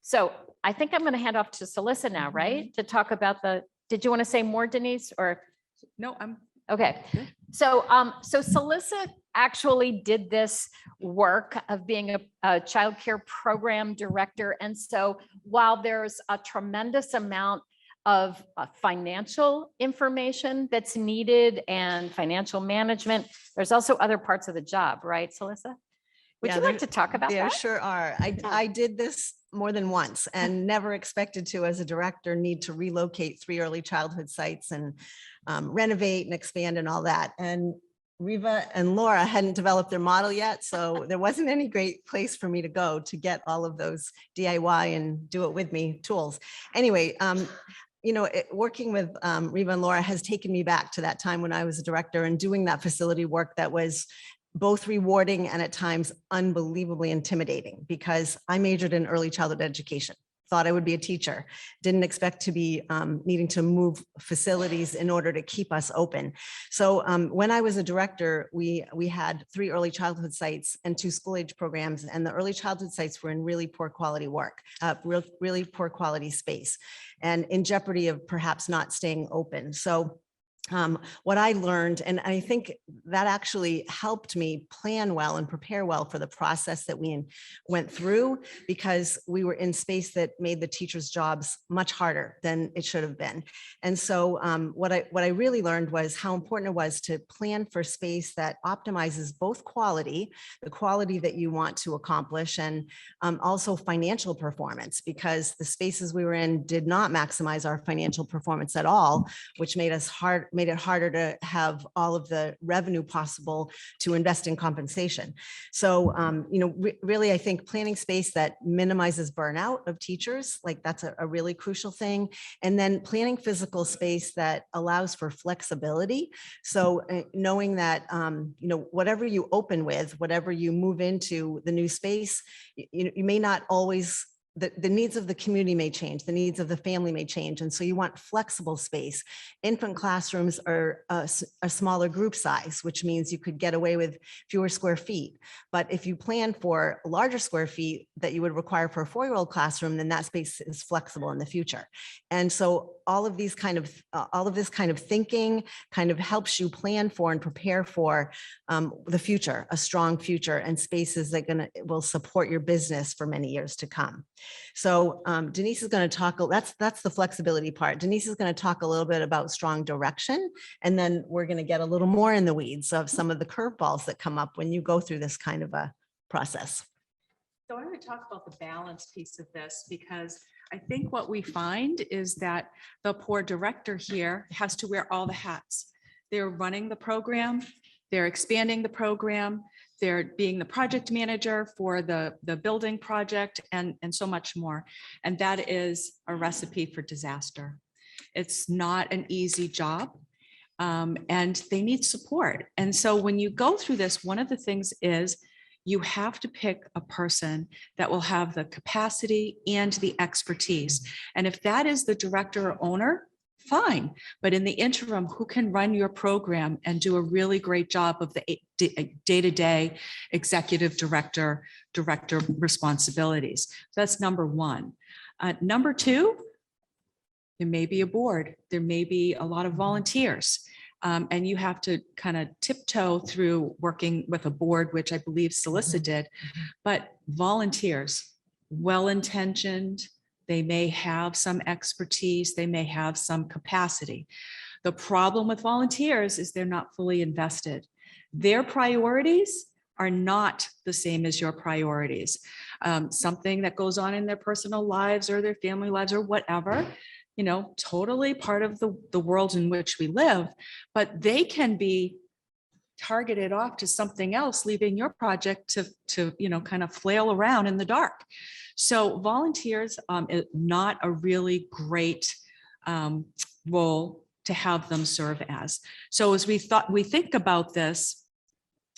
So I think I'm going to hand off to Cellissa now, right? To talk about did you want to say more, Denise, or? No, I'm Okay. good. So Cellissa actually did this work of being a child care program director. And so while there's a tremendous amount of financial information that's needed and financial management, there's also other parts of the job, right, Cellissa? Would Yeah, you like there- to talk about There that? sure are. I did this more than once and never expected to, as a director, need to relocate 3 early childhood sites and renovate and expand and all that. And Reeva and Laura hadn't developed their model yet, so there wasn't any great place for me to go to get all of those DIY and do it with me tools. Anyway, working with Reeva and Laura has taken me back to that time when I was a director and doing that facility work that was both rewarding and at times unbelievably intimidating, because I majored in early childhood education, thought I would be a teacher, didn't expect to be needing to move facilities in order to keep us open. So when I was a director, we had 3 early childhood sites and 2 school age programs, and the early childhood sites were in really poor quality work, really poor quality space, and in jeopardy of perhaps not staying open. So what I learned, and I think that actually helped me plan well and prepare well for the process that we went through, because we were in space that made the teachers' jobs much harder than it should have been. And so what I really learned was how important it was to plan for space that optimizes both quality, the quality that you want to accomplish, and also financial performance, because the spaces we were in did not maximize our financial performance at all, which made it harder to have all of the revenue possible to invest in compensation. So, really, I think planning space that minimizes burnout of teachers, like that's a really crucial thing. And then planning physical space that allows for flexibility. So knowing that, whatever you open with, whatever you move into the new space, you may not always, the needs of the community may change, the needs of the family may change. And so you want flexible space. Infant classrooms are a smaller group size, which means you could get away with fewer square feet. But if you plan for larger square feet that you would require for a 4-year-old classroom, then that space is flexible in the future. And so all of this kind of thinking kind of helps you plan for and prepare for the future, a strong future, and spaces that will support your business for many years to come. So Denise is going to talk, that's the flexibility part. Denise is going to talk a little bit about strong direction, and then we're going to get a little more in the weeds of some of the curveballs that come up when you go through this kind of a process. So I want to talk about the balance piece of this, because I think what we find is that the poor director here has to wear all the hats. They're running the program, they're expanding the program, they're being the project manager for the building project, and so much more. And that is a recipe for disaster. It's not an easy job, and they need support. And so when you go through this, one of the things is you have to pick a person that will have the capacity and the expertise. And if that is the director or owner, fine. But in the interim, who can run your program and do a really great job of the day-to-day executive director responsibilities? So that's number one. Number two, there may be a board, there may be a lot of volunteers. And you have to kind of tiptoe through working with a board, which I believe Cellissa did, but volunteers, well-intentioned, they may have some expertise, they may have some capacity. The problem with volunteers is they're not fully invested. Their priorities are not the same as your priorities. Something that goes on in their personal lives or their family lives or whatever, totally part of the world in which we live, but they can be targeted off to something else, leaving your project to kind of flail around in the dark. So volunteers is not a really great role to have them serve as. So as we think about this,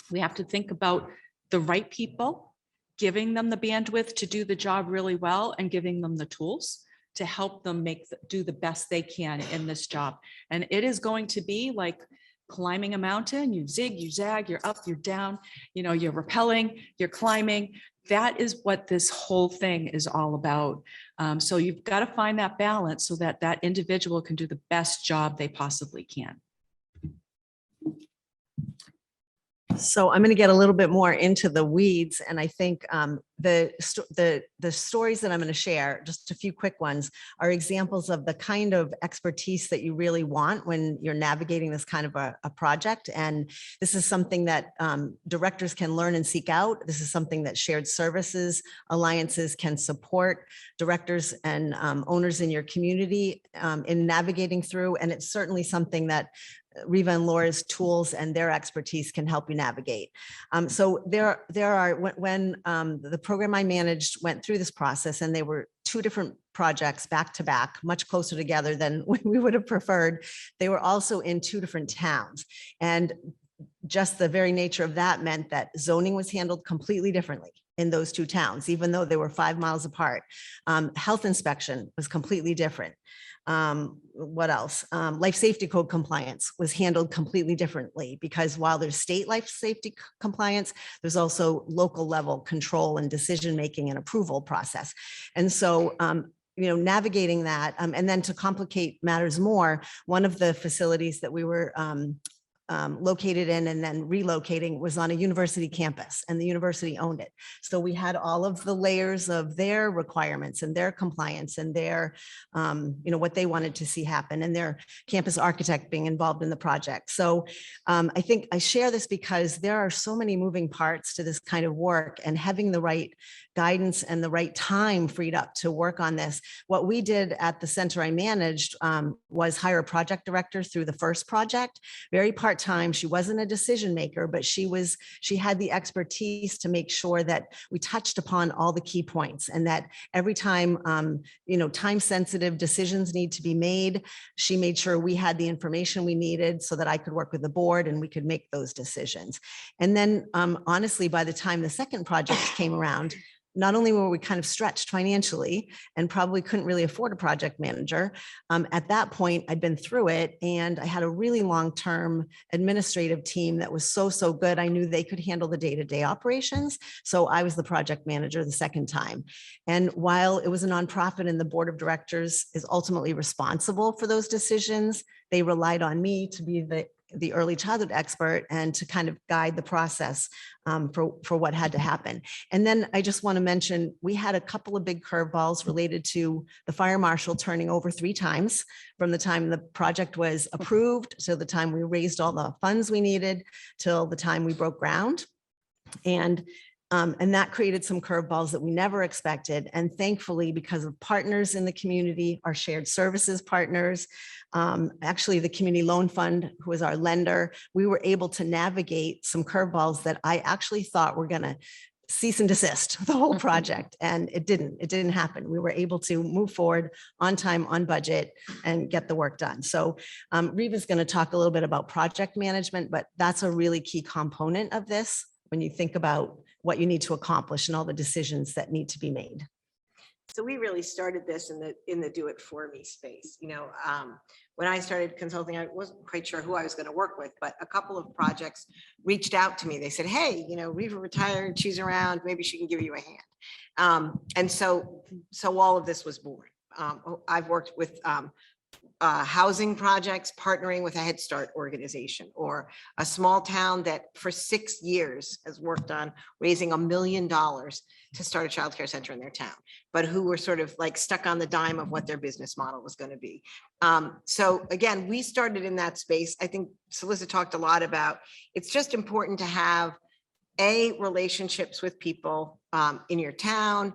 we have to think about the right people, giving them the bandwidth to do the job really well and giving them the tools to help them do the best they can in this job. And it is going to be like climbing a mountain. You zig, you zag, you're up, you're down, you're rappelling, you're climbing. That is what this whole thing is all about. So you've got to find that balance so that that individual can do the best job they possibly can. So I'm going to get a little bit more into the weeds, and I think the stories that I'm going to share, just a few quick ones, are examples of the kind of expertise that you really want when you're navigating this kind of a project. And this is something that directors can learn and seek out. This is something that shared services alliances can support directors and owners in your community in navigating through. And it's certainly something that Reeva and Laura's tools and their expertise can help you navigate. So there are, when the program I managed went through this process, and they were two different projects back to back, much closer together than we would have preferred. They were also in two different towns. And just the very nature of that meant that zoning was handled completely differently in those two towns, even though they were 5 miles apart. Health inspection was completely different. What else? Life safety code compliance was handled completely differently, because while there's state life safety compliance, there's also local level control and decision-making and approval process. And so, navigating that, and then to complicate matters more, one of the facilities that we were located in and then relocating was on a university campus, and the university owned it. So we had all of the layers of their requirements and their compliance and their, what they wanted to see happen, and their campus architect being involved in the project. So I think I share this because there are so many moving parts to this kind of work, and having the right guidance and the right time freed up to work on this. What we did at the center I managed was hire a project director through the first project, very part-time. She wasn't a decision maker, but she had the expertise to make sure that we touched upon all the key points, and that every time, time-sensitive decisions need to be made, she made sure we had the information we needed so that I could work with the board and we could make those decisions. And then honestly, by the time the second project came around, not only were we kind of stretched financially and probably couldn't really afford a project manager, at that point, I'd been through it, and I had a really long-term administrative team that was so good. I knew they could handle the day-to-day operations. So I was the project manager the second time. And while it was a nonprofit and the board of directors is ultimately responsible for those decisions, they relied on me to be the early childhood expert and to kind of guide the process for what had to happen. And then I just want to mention, we had a couple of big curveballs related to the fire marshal turning over 3 times from the time the project was approved to the time we raised all the funds we needed till the time we broke ground. And that created some curveballs that we never expected. And thankfully, because of partners in the community, our shared services partners, actually the Community Loan Fund, who is our lender, we were able to navigate some curveballs that I actually thought were going to cease and desist the whole project. And it didn't happen. We were able to move forward on time, on budget, and get the work done. So Reeva is going to talk a little bit about project management, but that's a really key component of this when you think about what you need to accomplish and all the decisions that need to be made. So we really started this in the do it for me space. When I started consulting, I wasn't quite sure who I was going to work with, but a couple of projects reached out to me. They said, hey, Reeva retired, she's around, maybe she can give you a hand. And so all of this was born. I've worked with housing projects, partnering with a Head Start organization, or a small town that for 6 years has worked on raising $1 million to start a childcare center in their town, but who were sort of like stuck on the dime of what their business model was going to be. So again, we started in that space. I think Cellissa talked a lot about, it's just important to have relationships with people in your town,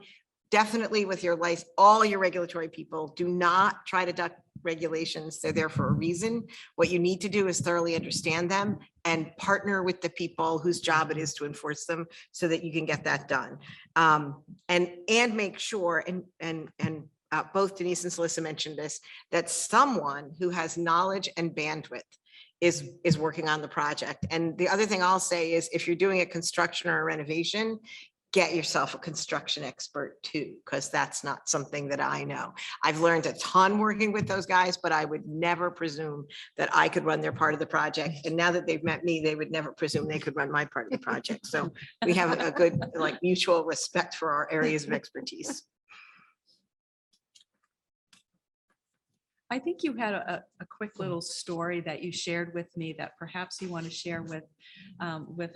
definitely with your life, all your regulatory people. Do not try to duck regulations. They're there for a reason. What you need to do is thoroughly understand them and partner with the people whose job it is to enforce them so that you can get that done. And make sure, and both Denise and Cellissa mentioned this, that someone who has knowledge and bandwidth is working on the project. And the other thing I'll say is, if you're doing a construction or a renovation, get yourself a construction expert too, because that's not something that I know. I've learned a ton working with those guys, but I would never presume that I could run their part of the project. And now that they've met me, they would never presume they could run my part of the project. So we have a good, like, mutual respect for our areas of expertise. I think you had a quick little story that you shared with me that perhaps you want to share with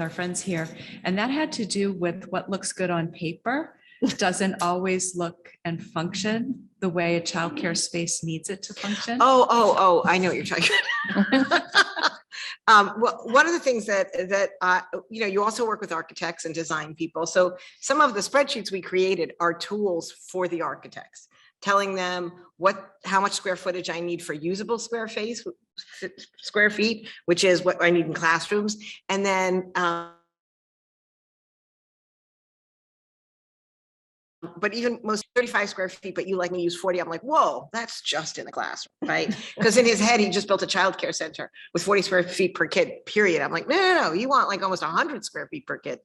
our friends here. And that had to do with what looks good on paper doesn't always look and function the way a childcare space needs it to function. Oh, I know what you're talking about. Well, one of the things that you also work with architects and design people. So some of the spreadsheets we created are tools for the architects, telling them how much square footage I need for usable square feet, which is what I need in classrooms. And then, but even most 35 square feet, but you like me to use 40. I'm like, whoa, that's just in the classroom, right? Because in his head, he just built a childcare center with 40 square feet per kid, period. I'm like, no, you want like almost 100 square feet per kid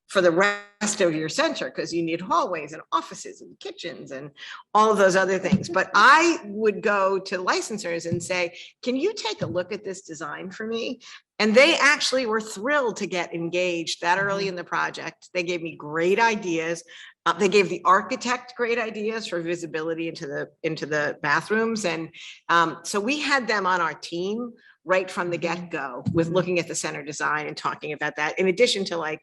for the rest of your center, because you need hallways and offices and kitchens and all of those other things. But I would go to licensors and say, can you take a look at this design for me? And they actually were thrilled to get engaged that early in the project. They gave me great ideas. They gave the architect great ideas for visibility into the bathrooms. And so we had them on our team right from the get-go with looking at the center design and talking about that, in addition to, like,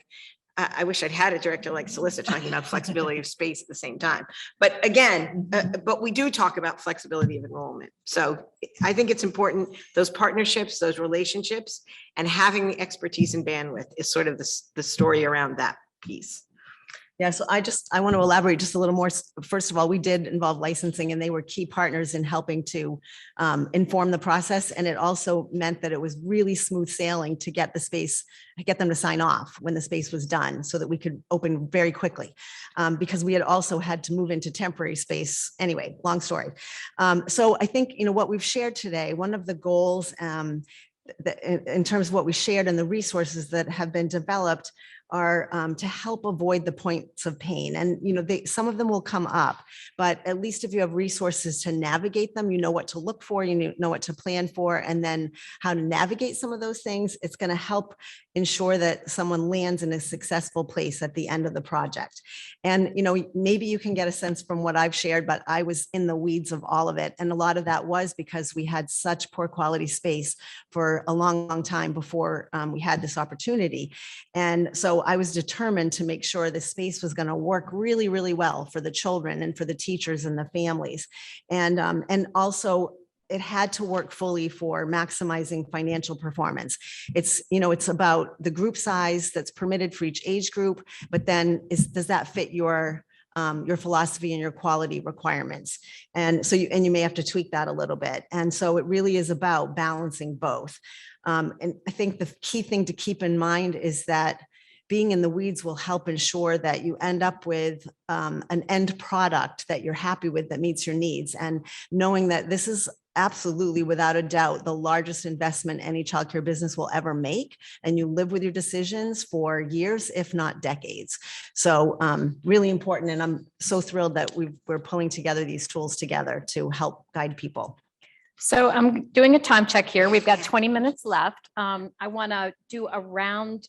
I wish I'd had a director like Cellissa talking about flexibility of space at the same time. But again, but we do talk about flexibility of enrollment. So I think it's important, those partnerships, those relationships, and having the expertise and bandwidth is sort of the story around that piece. Yeah, so I want to elaborate just a little more. First of all, we did involve licensing, and they were key partners in helping to inform the process. And it also meant that it was really smooth sailing to get them to sign off when the space was done, so that we could open very quickly, because we had also had to move into temporary space anyway. Long story. So I think, what we've shared today, one of the goals in terms of what we shared and the resources that have been developed are to help avoid the points of pain. And, some of them will come up, but at least if you have resources to navigate them, you know what to look for, you know what to plan for, and then how to navigate some of those things. It's going to help ensure that someone lands in a successful place at the end of the project. And, maybe you can get a sense from what I've shared, but I was in the weeds of all of it. And a lot of that was because we had such poor quality space for a long, long time before we had this opportunity. And so I was determined to make sure the space was going to work really, really well for the children and for the teachers and the families. And also it had to work fully for maximizing financial performance. It's about the group size that's permitted for each age group, but then does that fit your philosophy and your quality requirements? And so you may have to tweak that a little bit. And so it really is about balancing both. And I think the key thing to keep in mind is that being in the weeds will help ensure that you end up with an end product that you're happy with, that meets your needs. And knowing that this is absolutely, without a doubt, the largest investment any childcare business will ever make. And you live with your decisions for years, if not decades. So really important. And I'm so thrilled that we're pulling together these tools together to help guide people. So I'm doing a time check here. We've got 20 minutes left. I want to do a round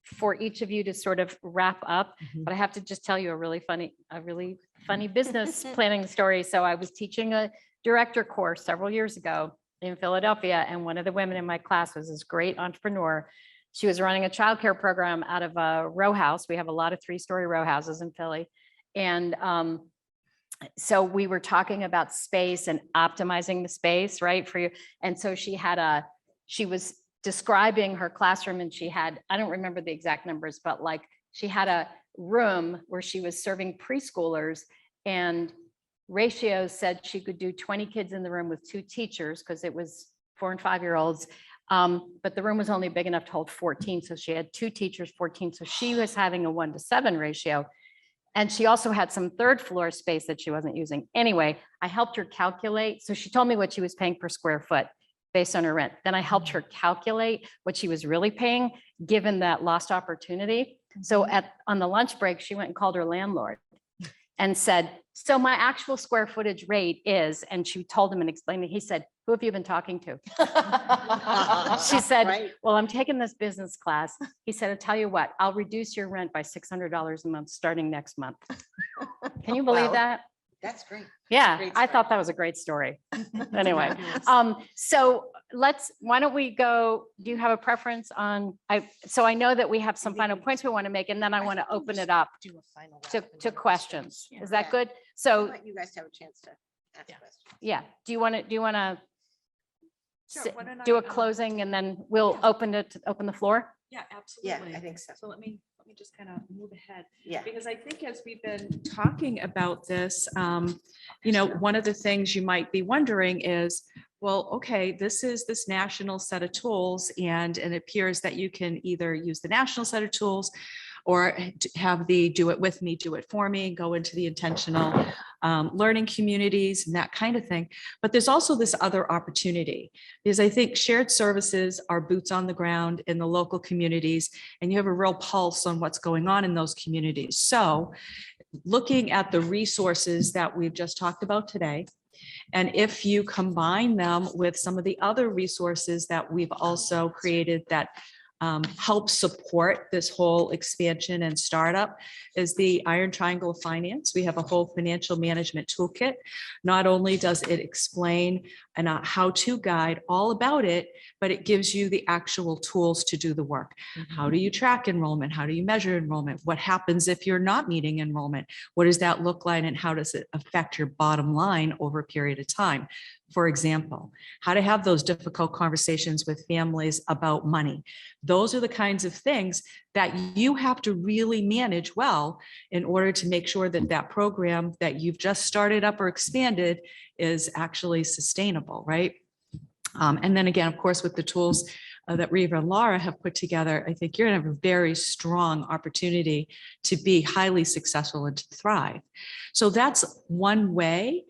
for each of you to sort of wrap up, but I have to just tell you a really funny business planning story. So I was teaching a director course several years ago in Philadelphia, and one of the women in my class was this great entrepreneur. She was running a childcare program out of a row house. We have a lot of 3-story row houses in Philly. And so we were talking about space and optimizing the space, right, for you. And so she was describing her classroom, and she had, I don't remember the exact numbers, but like she had a room where she was serving preschoolers, and ratios said she could do 20 kids in the room with 2 teachers because it was 4 and 5-year-olds. But the room was only big enough to hold 14. So she had 2 teachers, 14. So she was having a 1-to-7 ratio. And she also had some 3rd floor space that she wasn't using. Anyway, I helped her calculate. So she told me what she was paying per square foot based on her rent. Then I helped her calculate what she was really paying given that lost opportunity. So on the lunch break, she went and called her landlord and said, so my actual square footage rate is, and she told him and explained it. He said, who have you been talking to? She said, Right. well, I'm taking this business class. He said, I'll tell you what, I'll reduce your rent by $600 a month starting next month. Can you believe Wow. that? That's great. Yeah, great I story. thought that was a great story. Anyway, so why don't we go, do you have a preference on, so I know that we have some final points we want to make, and then I want to open it up Do a final to questions. Is that Yeah. good? I'll So, let you guys have a chance to ask questions. yeah, do you want to Sure, why don't do I, a closing, and then we'll yeah. open the floor? Yeah, absolutely. I think so. So let me just kind of move ahead. Yeah. Because I think as we've been talking about this, one of the things you might be wondering is, well, okay, this is this national set of tools, and it appears that you can either use the national set of tools or have the do it with me, do it for me, go into the intentional learning communities and that kind of thing. But there's also this other opportunity, because I think shared services are boots on the ground in the local communities, and you have a real pulse on what's going on in those communities. So looking at the resources that we've just talked about today, and if you combine them with some of the other resources that we've also created that help support this whole expansion and startup, is the Iron Triangle of Finance. We have a whole financial management toolkit. Not only does it explain and a how-to guide all about it, but it gives you the actual tools to do the work. How do you track enrollment? How do you measure enrollment? What happens if you're not meeting enrollment? What does that look like, and how does it affect your bottom line over a period of time? For example, how to have those difficult conversations with families about money. Those are the kinds of things that you have to really manage well in order to make sure that that program that you've just started up or expanded is actually sustainable, right? And then again, of course, with the tools that Reeva and Laura have put together, I think you're going to have a very strong opportunity to be highly successful and to thrive. So that's one way.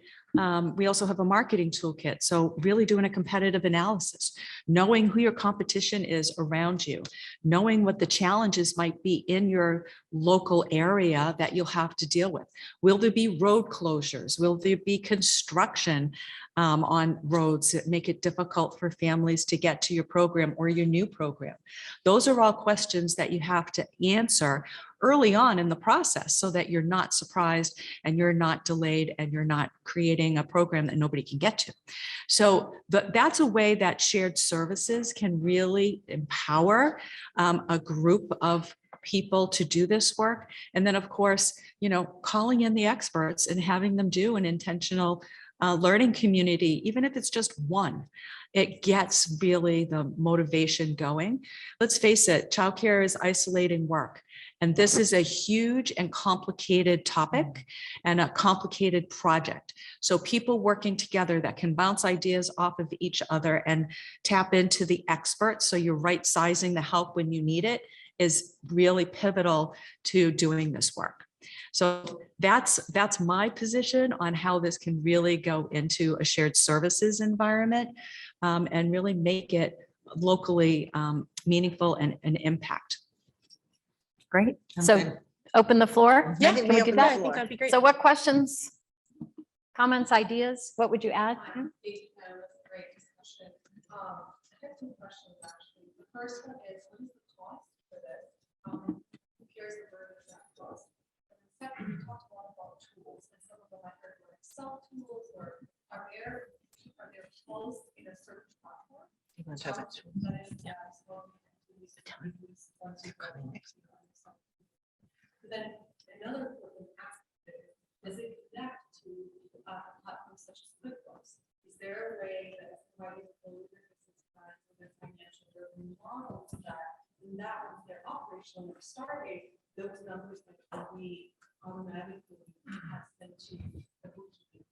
We also have a marketing toolkit. So really doing a competitive analysis, knowing who your competition is around you, knowing what the challenges might be in your local area that you'll have to deal with. Will there be road closures? Will there be construction on roads that make it difficult for families to get to your program or your new program? Those are all questions that you have to answer early on in the process so that you're not surprised and you're not delayed and you're not creating a program that nobody can get to. So that's a way that shared services can really empower a group of people to do this work. And then, of course, calling in the experts and having them do an intentional learning community, even if it's just one. It gets really the motivation going. Let's face it, childcare is isolating work. And this is a huge and complicated topic and a complicated project. So people working together that can bounce ideas off of each other and tap into the experts, so you're right sizing the help when you need it, is really pivotal to doing this work. So that's my position on how this can really go into a shared services environment and really make it locally meaningful and an impact. Great. So open the floor. Yeah, Can we do that? I think that'd be great. So what questions, comments, ideas? What would you add? That was great. I have two questions actually. The first one is, what is the cost for this? Who carries the burden of that cost? And then second, we talked a lot about tools, and some of them I heard were Excel tools, or are there tools in a certain platform? That is, then another important aspect is it connect to platforms such as QuickBooks? Is there a way that providing the business plans and their financial revenue models that when they're operational or starting, those numbers that can be automatically passed into the bookkeeping?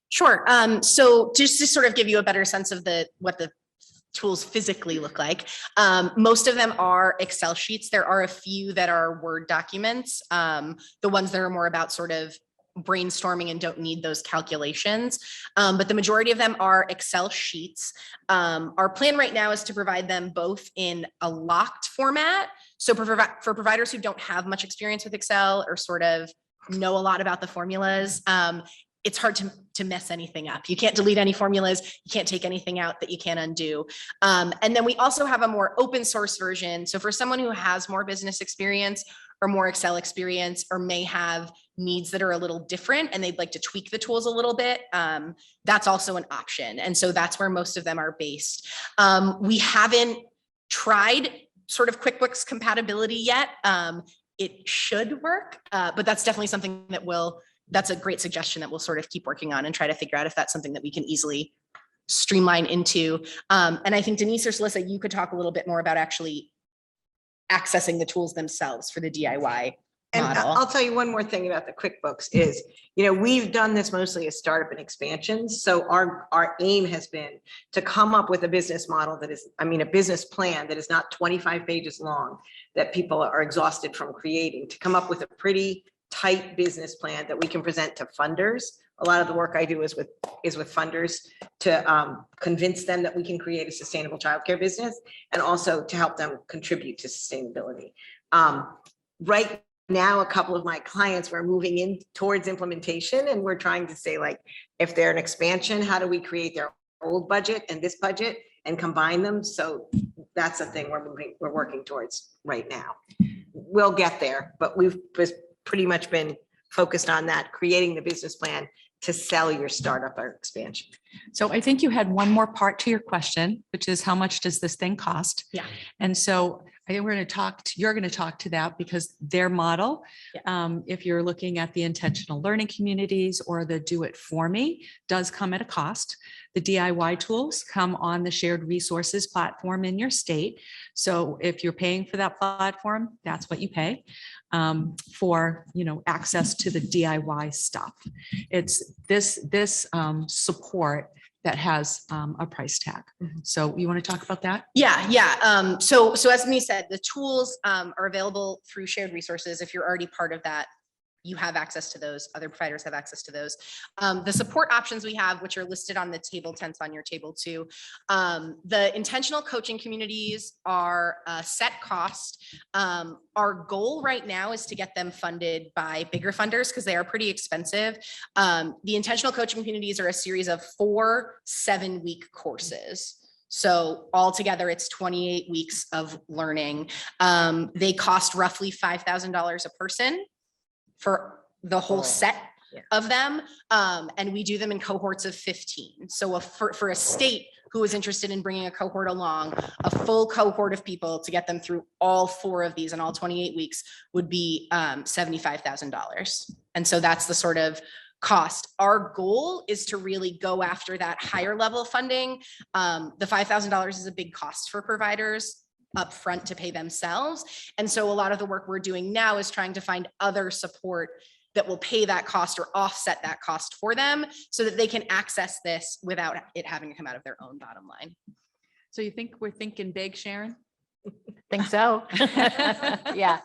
Sure. So just to sort of give you a better sense of what the tools physically look like. Most of them are Excel sheets. There are a few that are Word documents. The ones that are more about sort of brainstorming and don't need those calculations. But the majority of them are Excel sheets. Our plan right now is to provide them both in a locked format. So for providers who don't have much experience with Excel or sort of know a lot about the formulas, it's hard to mess anything up. You can't delete any formulas. You can't take anything out that you can't undo. And then we also have a more open source version. So for someone who has more business experience or more Excel experience, or may have needs that are a little different and they'd like to tweak the tools a little bit, that's also an option. And so that's where most of them are based. We haven't tried sort of QuickBooks compatibility yet. It should work, but that's definitely something that that's a great suggestion that we'll sort of keep working on and try to figure out if that's something that we can easily streamline into. And I think Denise or Cellissa, you could talk a little bit more about actually accessing the tools themselves for the DIY And model. I'll tell you one more thing about the QuickBooks is, we've done this mostly as startup and expansions. So our aim has been to come up with a business model that is, a business plan that is not 25 pages long, that people are exhausted from creating, to come up with a pretty tight business plan that we can present to funders. A lot of the work I do is with funders to convince them that we can create a sustainable childcare business, and also to help them contribute to sustainability. Right now, a couple of my clients were moving in towards implementation, and we're trying to say, like, if they're an expansion, how do we create their old budget and this budget and combine them? So that's a thing we're working towards right now. We'll get there, but we've pretty much been focused on that, creating the business plan to sell your startup or expansion. So I think you had one more part to your question, which is how much does this thing cost? Yeah. And so I think you're going to talk to that, because their model, if you're looking at the intentional learning communities or the do it for me, does come at a cost. The DIY tools come on the shared resources platform in your state. So if you're paying for that platform, that's what you pay for, access to the DIY stuff. It's this support that has a price tag. So you want to talk about that? Yeah. So as Denise said, the tools are available through shared resources. If you're already part of that, you have access to those. Other providers have access to those. The support options we have, which are listed on the table 10 on your table too. The intentional coaching communities are a set cost. Our goal right now is to get them funded by bigger funders, because they are pretty expensive. The intentional coaching communities are a series of 4 7-week courses. So altogether, it's 28 weeks of learning. They cost roughly $5,000 a person for the whole set of them. And we do them in cohorts of 15. So for a state who is interested in bringing a cohort along, a full cohort of people to get them through all 4 of these in all 28 weeks would be $75,000. And so that's the sort of cost. Our goal is to really go after that higher level funding. The $5,000 is a big cost for providers upfront to pay themselves. And so a lot of the work we're doing now is trying to find other support that will pay that cost or offset that cost for them, so that they can access this without it having to come out of their own bottom line. So you think we're thinking big, Sharon? Think so. Yeah.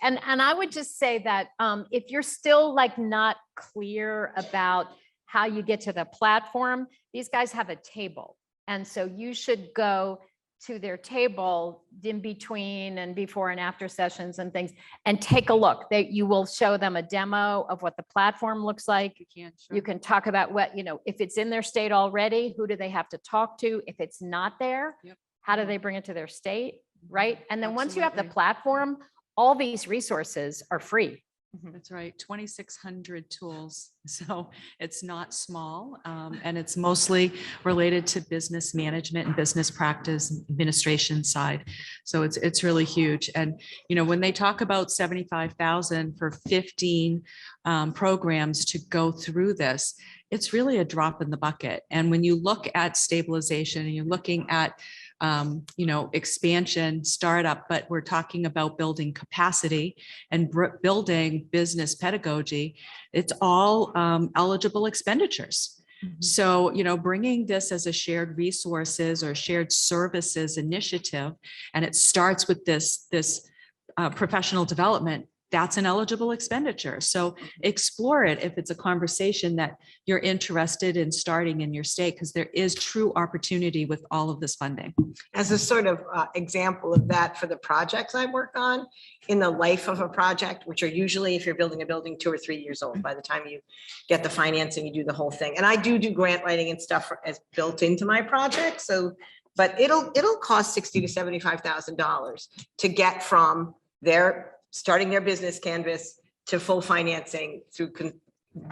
And I would just say that if you're still like not clear about how you get to the platform, these guys have a table. And so you should go to their table in between and before and after sessions and things and take a look. That you will show them a demo of what the platform looks like. You can talk about what, if it's in their state already, who do they have to talk to? If it's not there, Yep. how do they bring it to their state? Right. And then once you have the Absolutely. platform, all these resources are free. That's right, 2,600 tools. So it's not small, and it's mostly related to business management and business practice and administration side. So it's really huge. And, when they talk about 75,000 for 15 programs to go through this, it's really a drop in the bucket. And when you look at stabilization and you're looking at expansion, startup, but we're talking about building capacity and building business pedagogy. It's all eligible expenditures. So, bringing this as a shared resources or shared services initiative, and it starts with this professional development. That's an eligible expenditure. So explore it if it's a conversation that you're interested in starting in your state, because there is true opportunity with all of this funding. As a sort of example of that for the projects I work on, in the life of a project, which are usually, if you're building a building, 2 or 3 years old by the time you get the financing, you do the whole thing. And I do grant writing and stuff as built into my project. So, but it'll cost $60,000 to $75,000 to get from starting their business canvas to full financing through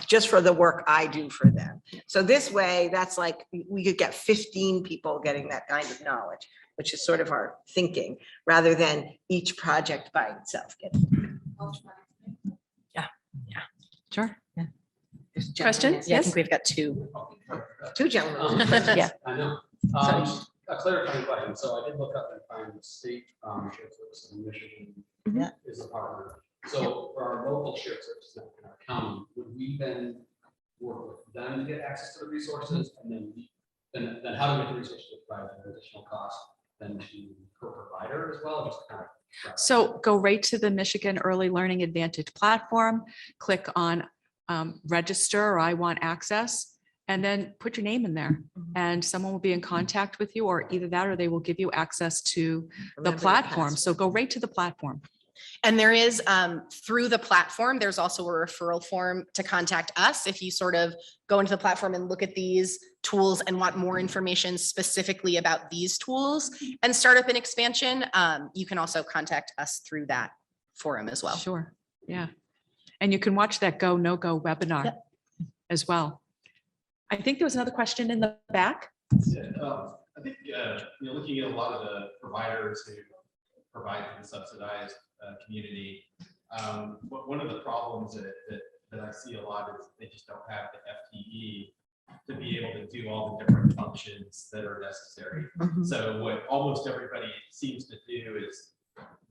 just for the work I do for them. So this way, that's like, we could get 15 people getting that kind of knowledge, which is sort of our thinking, rather than each project by itself. Sure. Questions? Yeah, I Yes. think we've got two. Two gentlemen. Yeah. I know. A clarifying question. So I did look up and find the state shared services in Michigan Yeah. is a partner. So for our local shared services in our county, would we then work with them to get access to the resources, and then how do we get the resources to provide an additional cost then to co-provider as well? Just kind of. So go right to the Michigan Early Learning Advantage platform, click on register or I want access, and then put your name in there and someone will be in contact with you, or either that or they will give you access to the Remember platform. password. So go right to the platform. And there is, through the platform, there's also a referral form to contact us. If you sort of go into the platform and look at these tools and want more information specifically about these tools and start up an expansion, you can also contact us through that forum as well. Sure. Yeah. And you can watch that Go, No Go webinar Yep. as well. I think there was another question in the back. Yeah, I think, looking at a lot of the providers who provide for the subsidized community, one of the problems that I see a lot is they just don't have the FTE to be able to do all the different functions that are necessary. So what almost everybody seems to do is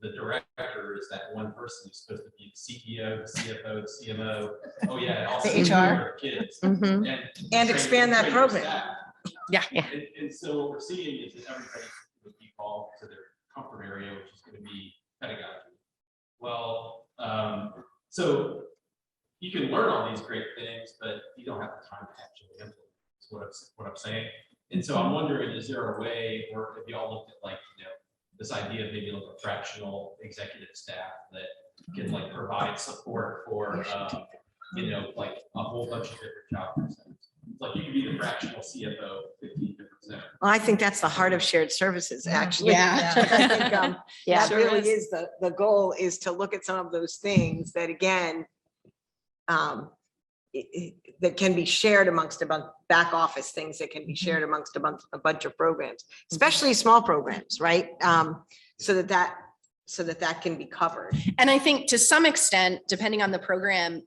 the director is that one person who's supposed to be the CEO, the CFO, the CMO. Oh yeah, and also The take HR. care of kids Mhm. and And expand that train your program. staff. Yeah. And so what we're seeing is that everybody would default to their comfort area, which is going to be pedagogy. Well, so you can learn all these great things, but you don't have the time to actually implement. Is what I'm saying. And so I'm wondering, is there a way, or if y'all looked at like, this idea of maybe like a fractional executive staff that can like provide support for, like a whole bunch of different job percentages. Like you could be the fractional CFO, 15%. Well, I think that's the heart of shared services, actually. Yeah. I think, Yeah. that Sure really is. is the goal, is to look at some of those things that, again, that can be shared amongst a bunch back office things that can be shared amongst a bunch of programs, especially small programs, right? So that can be covered. And I think to some extent, depending on the program,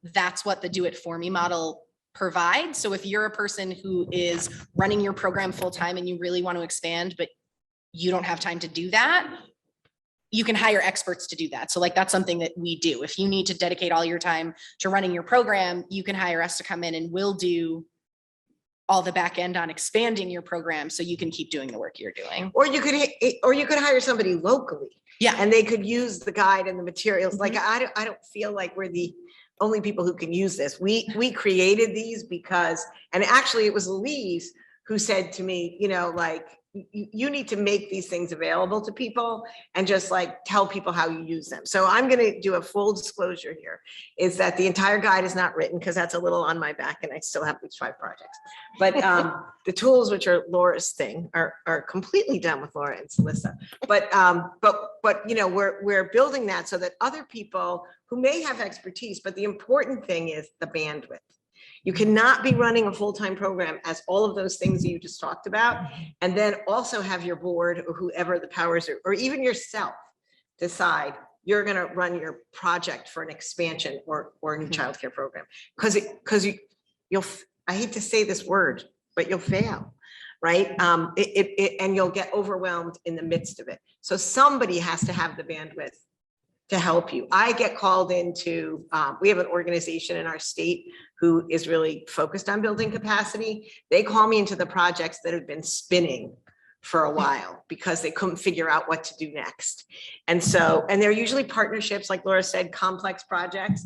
that's what the do it for me model provides. So if you're a person who is running your program full time and you really want to expand, but you don't have time to do that, you can hire experts to do that. So like, that's something that we do. If you need to dedicate all your time to running your program, you can hire us to come in and we'll do all the back end on expanding your program so you can keep doing the work you're doing. Or you could hire somebody locally. Yeah. And they could use the guide and the materials. Like, I don't feel like we're the only people who can use this. We created these because, and actually it was Louise who said to me, like, you need to make these things available to people and just like tell people how you use them. So I'm going to do a full disclosure here, is that the entire guide is not written because that's a little on my back and I still have these 5 projects. But the tools, which are Laura's thing, are completely done with Laura and Cellissa. But you know, we're building that so that other people who may have expertise, but the important thing is the bandwidth. You cannot be running a full-time program as all of those things that you just talked about, and then also have your board or whoever the powers are, or even yourself decide you're going to run your project for an expansion or a new childcare program. Because you'll, I hate to say this word, but you'll fail, right? And you'll get overwhelmed in the midst of it. So somebody has to have the bandwidth to help you. I get called into, we have an organization in our state who is really focused on building capacity. They call me into the projects that have been spinning for a while because they couldn't figure out what to do next. And so, and they're usually partnerships, like Laura said, complex projects,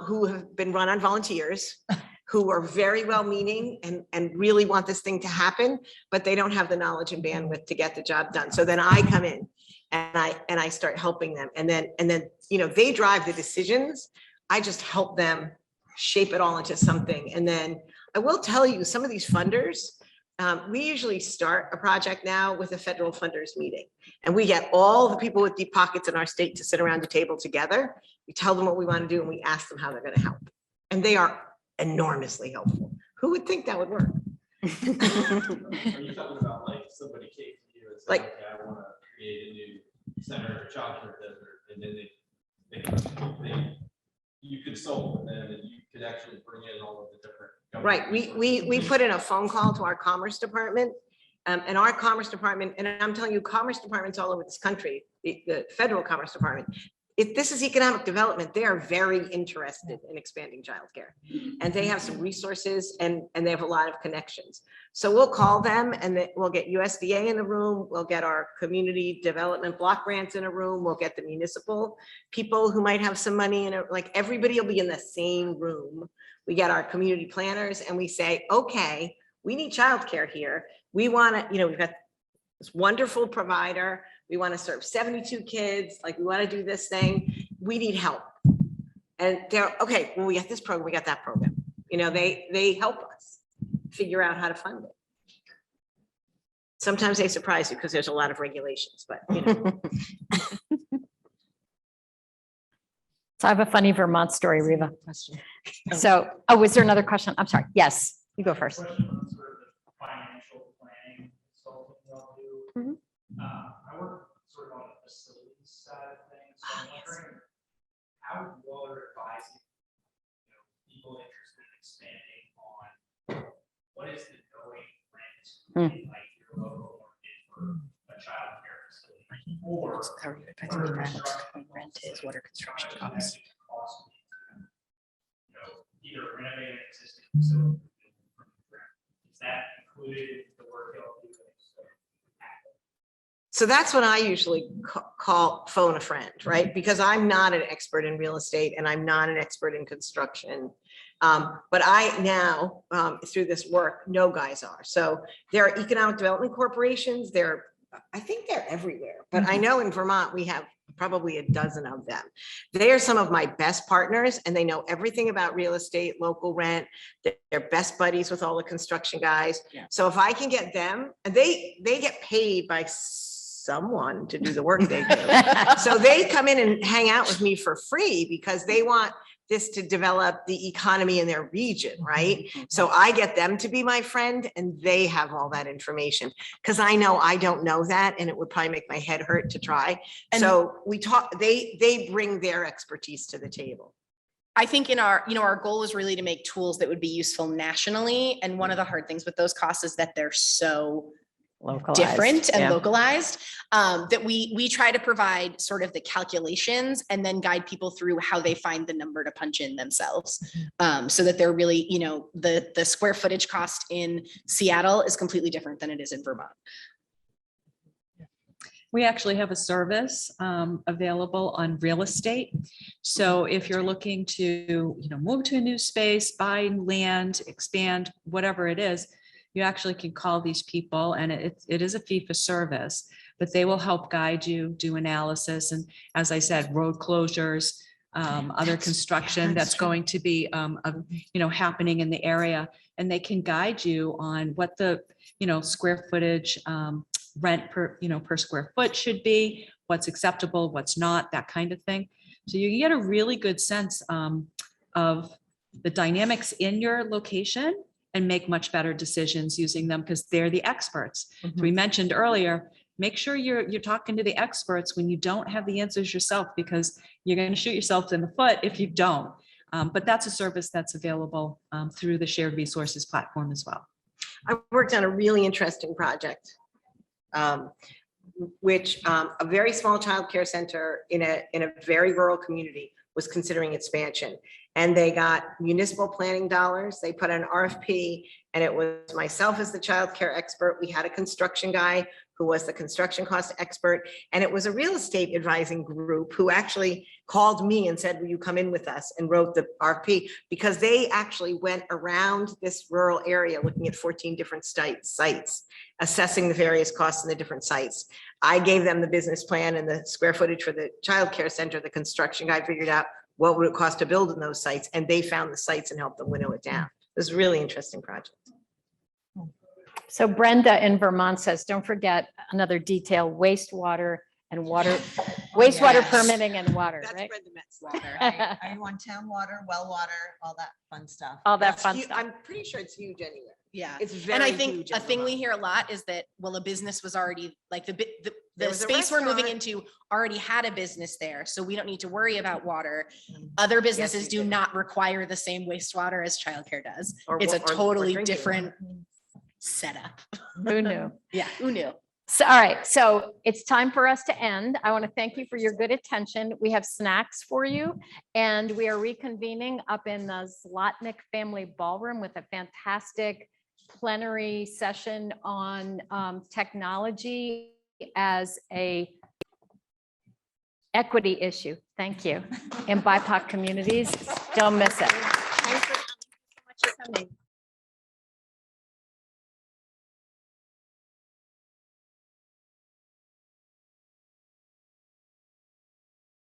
who have been run on volunteers, who are very well-meaning and really want this thing to happen, but they don't have the knowledge and bandwidth to get the job done. So then I come in and I start helping them. And then, you know, they drive the decisions. I just help them shape it all into something. And then I will tell you, some of these funders, we usually start a project now with a federal funders meeting, and we get all the people with deep pockets in our state to sit around the table together. We tell them what we want to do and we ask them how they're going to help. And they are enormously helpful. Who would think that would work? Are you talking about like somebody came to you and said, Like, okay, I want to create a new center for childcare desert, and then you consult with them and you could actually bring in all of the different. right, we put in a phone call to our commerce department, and our commerce department, and I'm telling you, commerce departments all over this country, the federal commerce department, if this is economic development, they are very interested in expanding childcare, and they have some resources and they have a lot of connections. So we'll call them and then we'll get USDA in the room. We'll get our community development block grants in a room. We'll get the municipal people who might have some money in it. Like everybody will be in the same room. We get our community planners and we say, okay, we need childcare here. We want to, you know, we've got this wonderful provider. We want to serve 72 kids. Like we want to do this thing. We need help. And they're okay. Well, we got this program. We got that program. You know, they help us figure out how to fund it. Sometimes they surprise you because there's a lot of regulations, but you know. So I have a funny Vermont story, Reeva. So, oh, was there another question? I'm sorry. Yes, you go first. Question on sort of the financial planning consulting y'all do. Mhm. I work sort of on the facilities side of things. So I'm wondering how you all are advising, you know, people interested in expanding on what is the going rent in like your local market for a child care facility, or Rent is what are construction costs. You know, either renovating an existing facility. Is that included in the work y'all do? So that's what I usually call phone a friend, right? Because I'm not an expert in real estate and I'm not an expert in construction. But I now, through this work, know guys are. So there are economic development corporations. I think they're everywhere, but I know in Vermont, we have probably a dozen of them. They are some of my best partners and they know everything about real estate, local rent. They're best buddies with all the construction guys. Yeah. So if I can get them, and they get paid by someone to do the work they do. So they come in and hang out with me for free because they want this to develop the economy in their region, right? So I get them to be my friend and they have all that information because I know I don't know that and it would probably make my head hurt to try. And so we talk, they bring their expertise to the table. I think in our, you know, our goal is really to make tools that would be useful nationally. And one of the hard things with those costs is that they're so Localized, different and yeah. localized, that we try to provide sort of the calculations and then guide people through how they find the number to punch in themselves, so that they're really, you know, the square footage cost in Seattle is completely different than it is in Vermont. We actually have a service available on real estate. So if you're looking to, you know, move to a new space, buy land, expand, whatever it is, you actually can call these people, and it is a fee for service, but they will help guide you, do analysis. And as I said, road closures, other construction that's going to be, happening in the area. And they can guide you on what the, square footage, rent per square foot should be, what's acceptable, what's not, that kind of thing. So you get a really good sense of the dynamics in your location and make much better decisions using them because they're the experts. So we mentioned earlier, make sure you're talking to the experts when you don't have the answers yourself, because you're going to shoot yourself in the foot if you don't. But that's a service that's available through the Shared Resources platform as well. I worked on a really interesting project, which a very small childcare center in a very rural community was considering expansion. And they got municipal planning dollars. They put an RFP, and it was myself as the childcare expert. We had a construction guy who was the construction cost expert, and it was a real estate advising group who actually called me and said, will you come in with us, and wrote the RFP, because they actually went around this rural area looking at 14 different sites, assessing the various costs in the different sites. I gave them the business plan and the square footage for the childcare center. The construction guy figured out what would it cost to build in those sites, and they found the sites and helped them winnow it down. It was a really interesting project. So Brenda in Vermont says, don't forget another detail, wastewater and water, wastewater yes. permitting and water, That's right? Brenda Metz. Right? Are you on town water, well water, all that fun stuff? All that That's fun huge. stuff. I'm pretty sure it's huge anywhere. Yeah. It's very And I huge think in a thing we Vermont. hear a lot is that, well, a business was already like There the was a space we're moving restaurant. into already had a business there. So we don't need to worry about water. Other businesses we do do. not require the same wastewater as childcare does. Or It's a wa- or totally drinking different setup. Who knew? Yeah, who knew? So, all right, so it's time for us to end. I want to thank you for your good attention. We have snacks for you, and we are reconvening up in the Zlotnick Family Ballroom with a fantastic plenary session on technology as a equity issue. Thank you. In BIPOC communities, don't miss it. Thanks so much for coming.